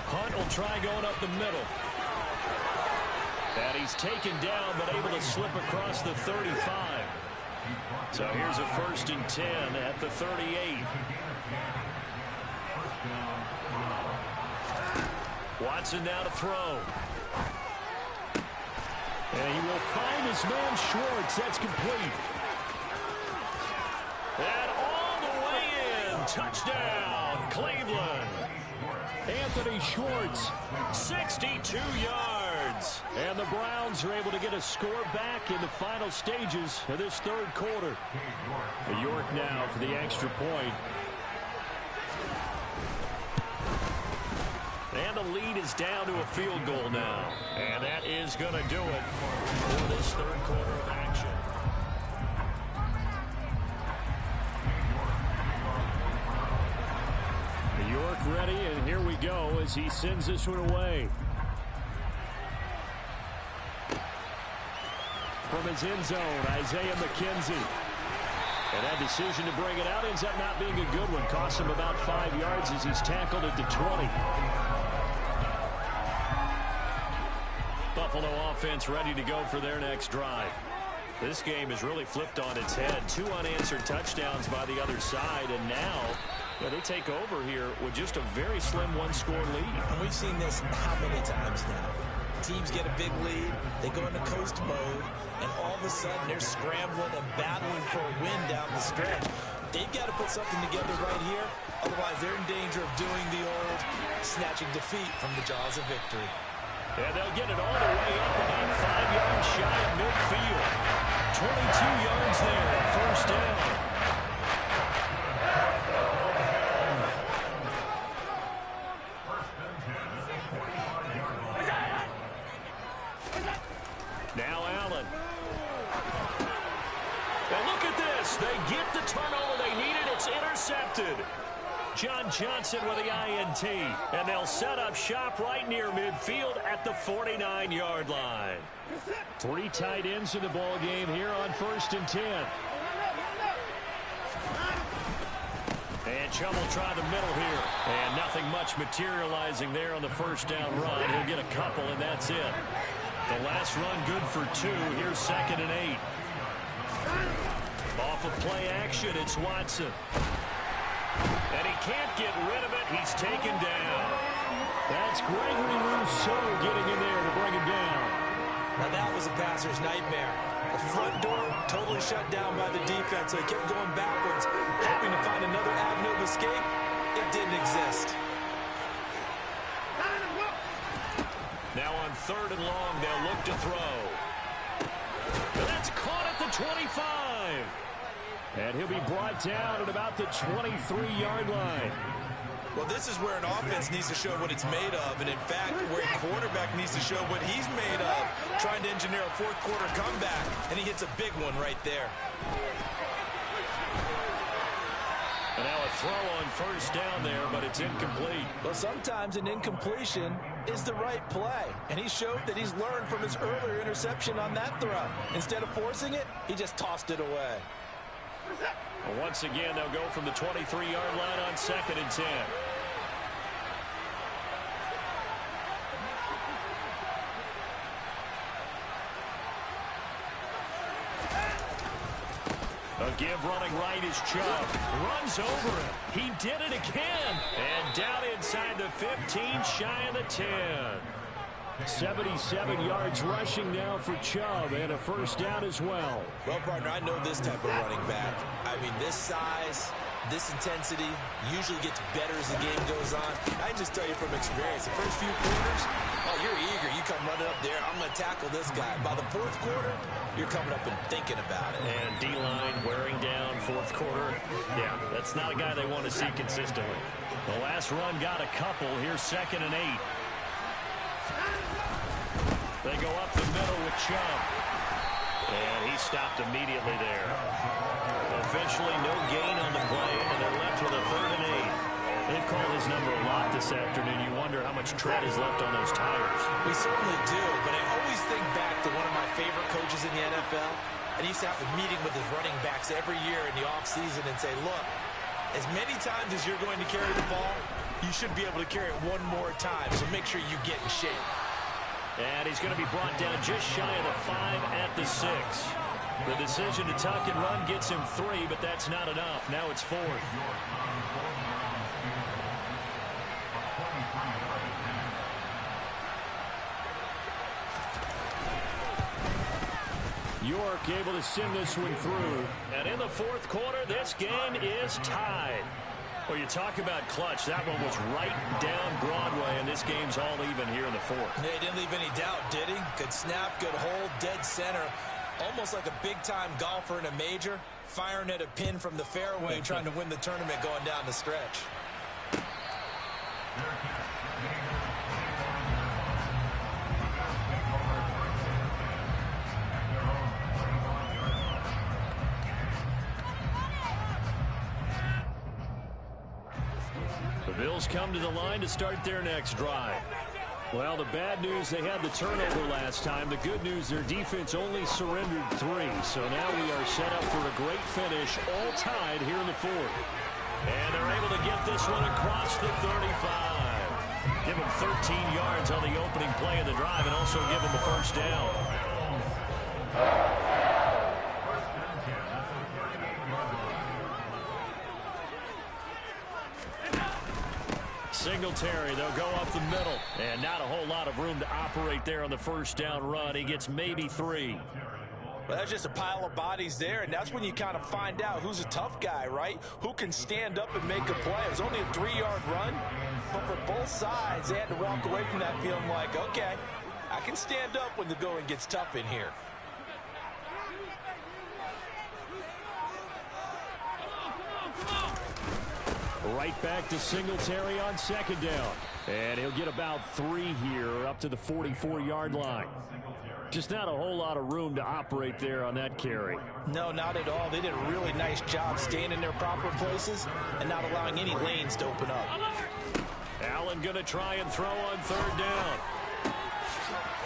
Hunt will try going up the middle. And he's taken down but able to slip across the 35. So here's a 1st and 10 at the 38. Watson now to throw. And he will find his man Schwartz. That's complete. And all the way in. Touchdown, Cleveland. Anthony Schwartz, 62 yards. And the Browns are able to get a score back in the final stages of this 3rd quarter. York now for the extra point. And the lead is down to a field goal now. And that is going to do it for this 3rd quarter of action. York ready, and here we go as he sends this one away. From his end zone, Isaiah McKenzie. And that decision to bring it out ends up not being a good one. Costs him about 5 yards as he's tackled at the 20. Buffalo offense ready to go for their next drive. This game is really flipped on its head. 2 unanswered touchdowns by the other side, and now they take over here with just a very slim 1-score lead. And we've seen this how many times now? Teams get a big lead, they go into coast mode, and all of a sudden they're scrambling and battling for a win down the stretch. They've got to put something together right here, otherwise they're in danger of doing the old snatching defeat from the jaws of victory. And they'll get it all the way up about 5 yards shy of midfield. 22 yards there, 1st down. Now Allen. And look at this. They get the turnover they needed. It's intercepted. John Johnson with the INT. And they'll set up shop right near midfield at the 49-yard line. 3 tight ends in the ball game here on 1st and 10. And Chubb will try the middle here. And nothing much materializing there on the 1st down run. He'll get a couple, and that's it. The last run good for 2. Here's 2nd and 8. Off of play action, it's Watson. And he can't get rid of it. He's taken down. That's Gregory Rousseau getting in there to bring him down. Now that was a passer's nightmare. The front door totally shut down by the defense, so he kept going backwards, hoping to find another avenue of escape. It didn't exist. Now on 3rd and long, they'll look to throw. And that's caught at the 25. And he'll be brought down at about the 23-yard line. Well, this is where an offense needs to show what it's made of, and in fact, where a quarterback needs to show what he's made of, trying to engineer a 4th quarter comeback, and he hits a big one right there. And now a throw on 1st down there, but it's incomplete. Well, sometimes an incompletion is the right play. And he showed that he's learned from his earlier interception on that throw. Instead of forcing it, he just tossed it away. Well, once again, they'll go from the 23-yard line on 2nd and 10. A give running right is Chubb. Runs over it. He did it again. And down inside the 15, shy of the 10. 77 yards rushing now for Chubb, and a first down as well. Well, partner, I know this type of running back. I mean, this size, this intensity usually gets better as the game goes on. I can just tell you from experience, the first few quarters, oh, you're eager. You come running up there, I'm going to tackle this guy. By the 4th quarter, you're coming up and thinking about it. And D-line wearing down 4th quarter. Yeah, that's not a guy they want to see consistently. The last run got a couple. Here's 2nd and 8. They go up the middle with Chubb. And he stopped immediately there. Eventually, no gain on the play, and they're left with a 3rd and 8. They've called his number a lot this afternoon. You wonder how much tread is left on those tires. We certainly do, but I always think back to one of my favorite coaches in the NFL, and he used to have a meeting with his running backs every year in the offseason and say, look, as many times as you're going to carry the ball, you should be able to carry it one more time, so make sure you get in shape. And he's going to be brought down just shy of the 5 at the 6. The decision to tuck and run gets him 3, but that's not enough. Now it's 4th. York able to send this one through. And in the 4th quarter, this game is tied. Well, you talk about clutch. That one was right down Broadway, and this game's all even here in the 4th. Yeah, he didn't leave any doubt, did he? Good snap, good hold, dead center. Almost like a big-time golfer in a major, firing at a pin from the fairway, trying to win the tournament going down the stretch. Bills come to the line to start their next drive. Well, the bad news, they had the turnover last time. The good news, their defense only surrendered 3. So now we are set up for a great finish, all tied here in the 4th. And they're able to get this one across the 35. Give them 13 yards on the opening play of the drive and also give them a first down. Singletary, they'll go up the middle. And not a whole lot of room to operate there on the first down run. He gets maybe 3. Well, that's just a pile of bodies there, and that's when you kind of find out who's a tough guy, right? Who can stand up and make a play. It was only a 3-yard run, but for both sides, they had to walk away from that feeling like, okay, I can stand up when the going gets tough in here. Right back to Singletary on 2nd down. And he'll get about 3 here up to the 44-yard line. Just not a whole lot of room to operate there on that carry. No, not at all. They did a really nice job staying in their proper places and not allowing any lanes to open up. Allen going to try and throw on 3rd down.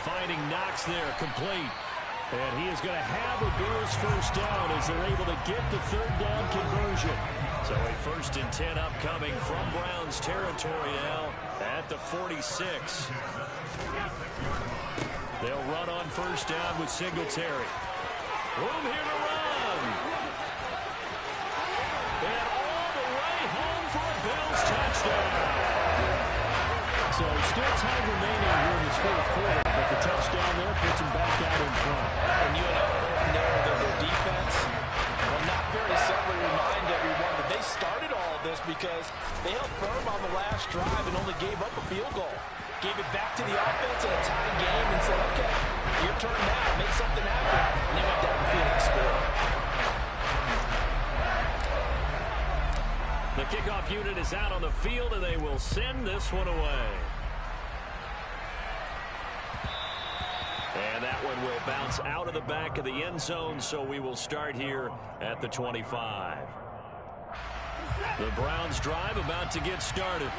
Finding Knox there, complete. And he is going to have a Bills first down as they're able to get the 3rd down conversion. So a 1st and 10 upcoming from Browns territory now at the 46. They'll run on first down with Singletary. Room here to run. And all the way home for a Bills touchdown. So still time remaining here in this 4th quarter, but the touchdown there puts him back out in front. And you and I both know that their defense will not very subtly remind everyone that they started all of this because they held firm on the last drive and only gave up a field goal. Gave it back to the offense in a tie game and said, okay, your turn now, make something happen. And they went down the field and scored. The kickoff unit is out on the field, and they will send this one away. And that one will bounce out of the back of the end zone, so we will start here at the 25. The Browns drive about to get started.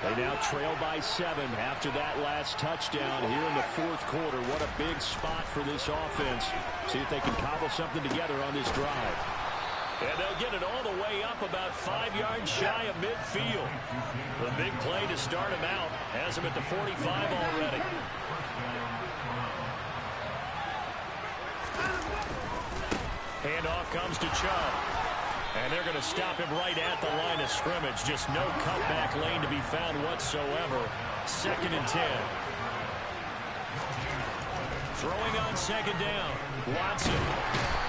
They now trail by 7 after that last touchdown here in the fourth quarter. What a big spot for this offense. See if they can cobble something together on this drive. And they'll get it all the way up about 5 yards shy of midfield. The big play to start him out has him at the 45 already. Handoff comes to Chubb. And they're going to stop him right at the line of scrimmage. Just no cutback lane to be found whatsoever. 2nd and 10. Throwing on 2nd down. Watson.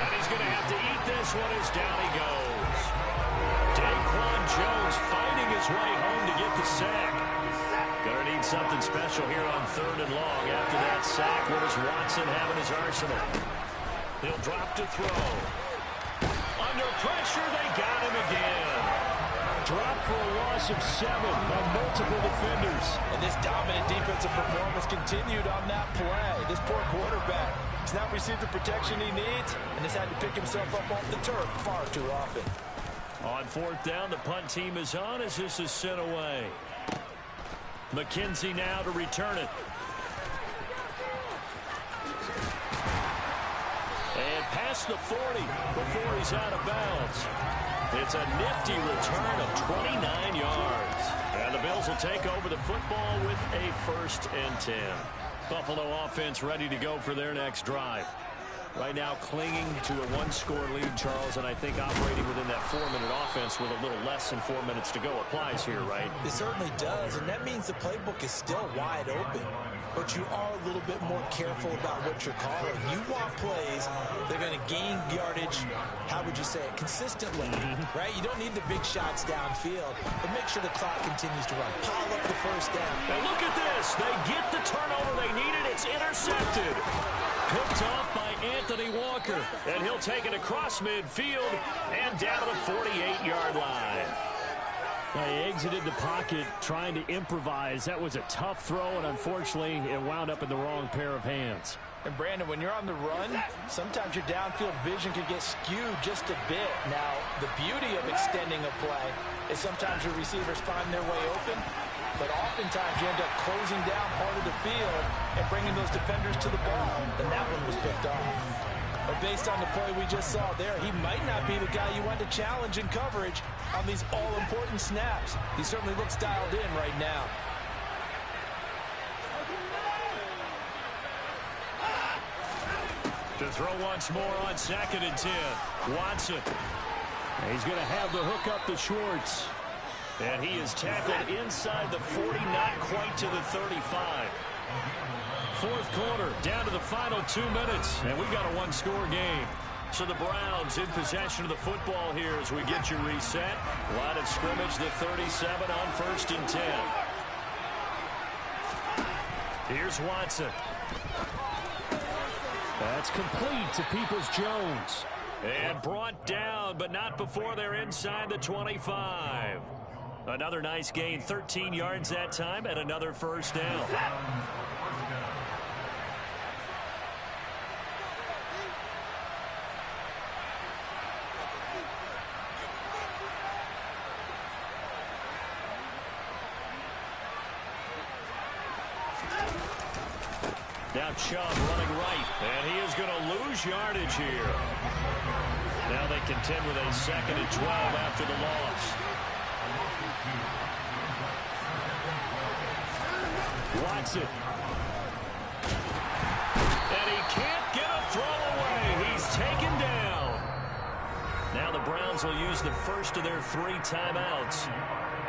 And he's going to have to eat this one as down he goes. Daquan Jones fighting his way home to get the sack. Going to need something special here on 3rd and long. After that sack, what does Watson have in his arsenal? He'll drop to throw. Under pressure, they got him again. Drop for a loss of 7 by multiple defenders. And this dominant defensive performance continued on that play. This poor quarterback has not received the protection he needs and has had to pick himself up off the turf far too often. On 4th down, the punt team is on as this is sent away. McKenzie now to return it. And past the 40 before he's out of bounds. It's a nifty return of 29 yards. And the Bills will take over the football with a 1st and 10. Buffalo offense ready to go for their next drive. Right now clinging to a 1-score lead, Charles, and I think operating within that 4-minute offense with a little less than 4 minutes to go applies here, right? It certainly does, and that means the playbook is still wide open. But you are a little bit more careful about what you're calling. You want plays that are going to gain yardage, how would you say it, consistently, right? You don't need the big shots downfield, but make sure the clock continues to run. Pile up the 1st down. And look at this. They get the turnover they needed. It's intercepted. Picked off by Anthony Walker. And he'll take it across midfield and down to the 48-yard line. They exited the pocket trying to improvise. That was a tough throw, and unfortunately, it wound up in the wrong pair of hands. And, Brandon, when you're on the run, sometimes your downfield vision can get skewed just a bit. Now, the beauty of extending a play is sometimes your receivers find their way open, but oftentimes you end up closing down part of the field and bringing those defenders to the ball, and that one was picked off. But based on the play we just saw there, he might not be the guy you want to challenge in coverage on these all-important snaps. He certainly looks dialed in right now. To throw once more on 2nd and 10. Watson. He's going to have the hook up to Schwartz. And he is tackled inside the 40, not quite to the 35. 4th quarter, down to the final 2 minutes, and we've got a 1-score game. So the Browns in possession of the football here as we get you reset. Line of scrimmage, the 37 on 1st and 10. Here's Watson. That's complete to Peoples-Jones. And brought down, but not before they're inside the 25. Another nice gain, 13 yards that time, and another 1st down. Now Chubb running right, and he is going to lose yardage here. Now they contend with a 2nd and 12 after the loss. Watson. And he can't get a throw away. He's taken down. Now the Browns will use the first of their 3 timeouts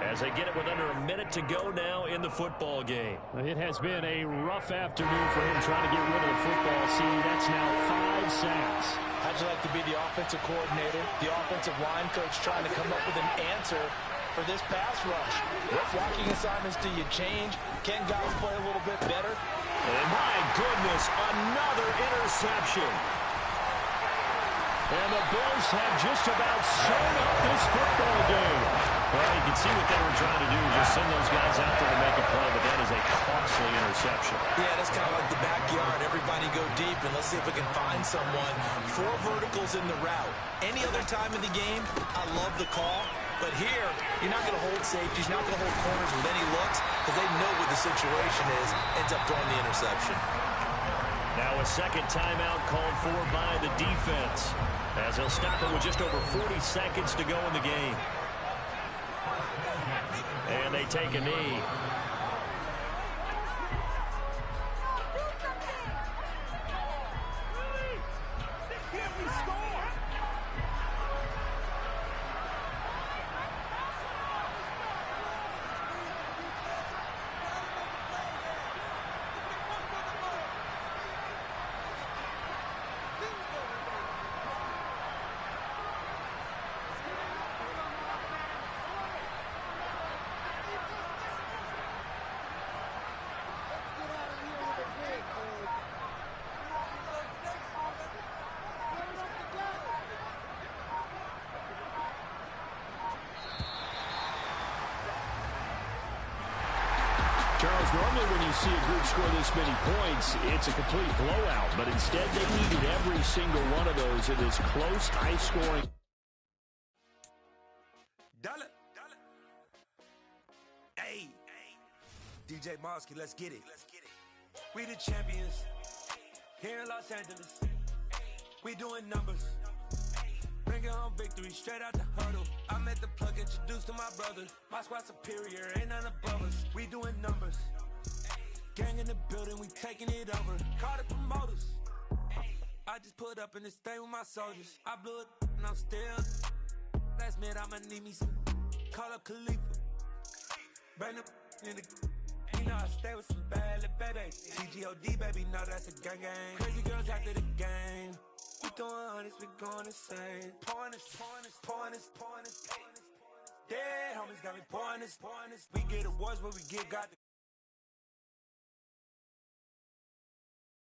as they get it with under a minute to go now in the football game. It has been a rough afternoon for him trying to get rid of the football. See, that's now 5 sacks. How'd you like to be the offensive coordinator, the offensive line coach trying to come up with an answer for this pass rush? What blocking assignments do you change? Can guys play a little bit better? And my goodness, another interception. And the Bills have just about sewn up this football game. Well, you can see what they were trying to do, just send those guys out there to make a play, but that is a costly interception. Yeah, that's kind of like the backyard. Everybody go deep, and let's see if we can find someone. 4 verticals in the route. Any other time in the game, I love the call. But here, you're not going to hold safeties, you're not going to hold corners with any looks because they know what the situation is, ends up throwing the interception. Now a second timeout called for by the defense, as they'll stop it with just over 40 seconds to go in the game. And they take a knee. Charles, normally when you see a group score this many points, it's a complete blowout. But instead, they needed every single one of those in this close, high-scoring. Hey, DJ Mosky, let's get it. We the champions here in Los Angeles. We doing numbers. Bringing home victory straight out the huddle. I met the plug, introduced to my brother. My squad superior, ain't none above us. We doing numbers. Gang in the building, we taking it over. Call the promoters. I just put up in this thing with my soldiers. I blew it and I'm still. Last minute I'ma need me some. Call up Khalifa. Bring the in the. You know I stay with some bad little baby. TGOD baby, know that's a gang gang. Crazy girls after the game. We throwing hundreds, we going insane. Pouring this. Dead homies got me pouring this. We get awards, but we got the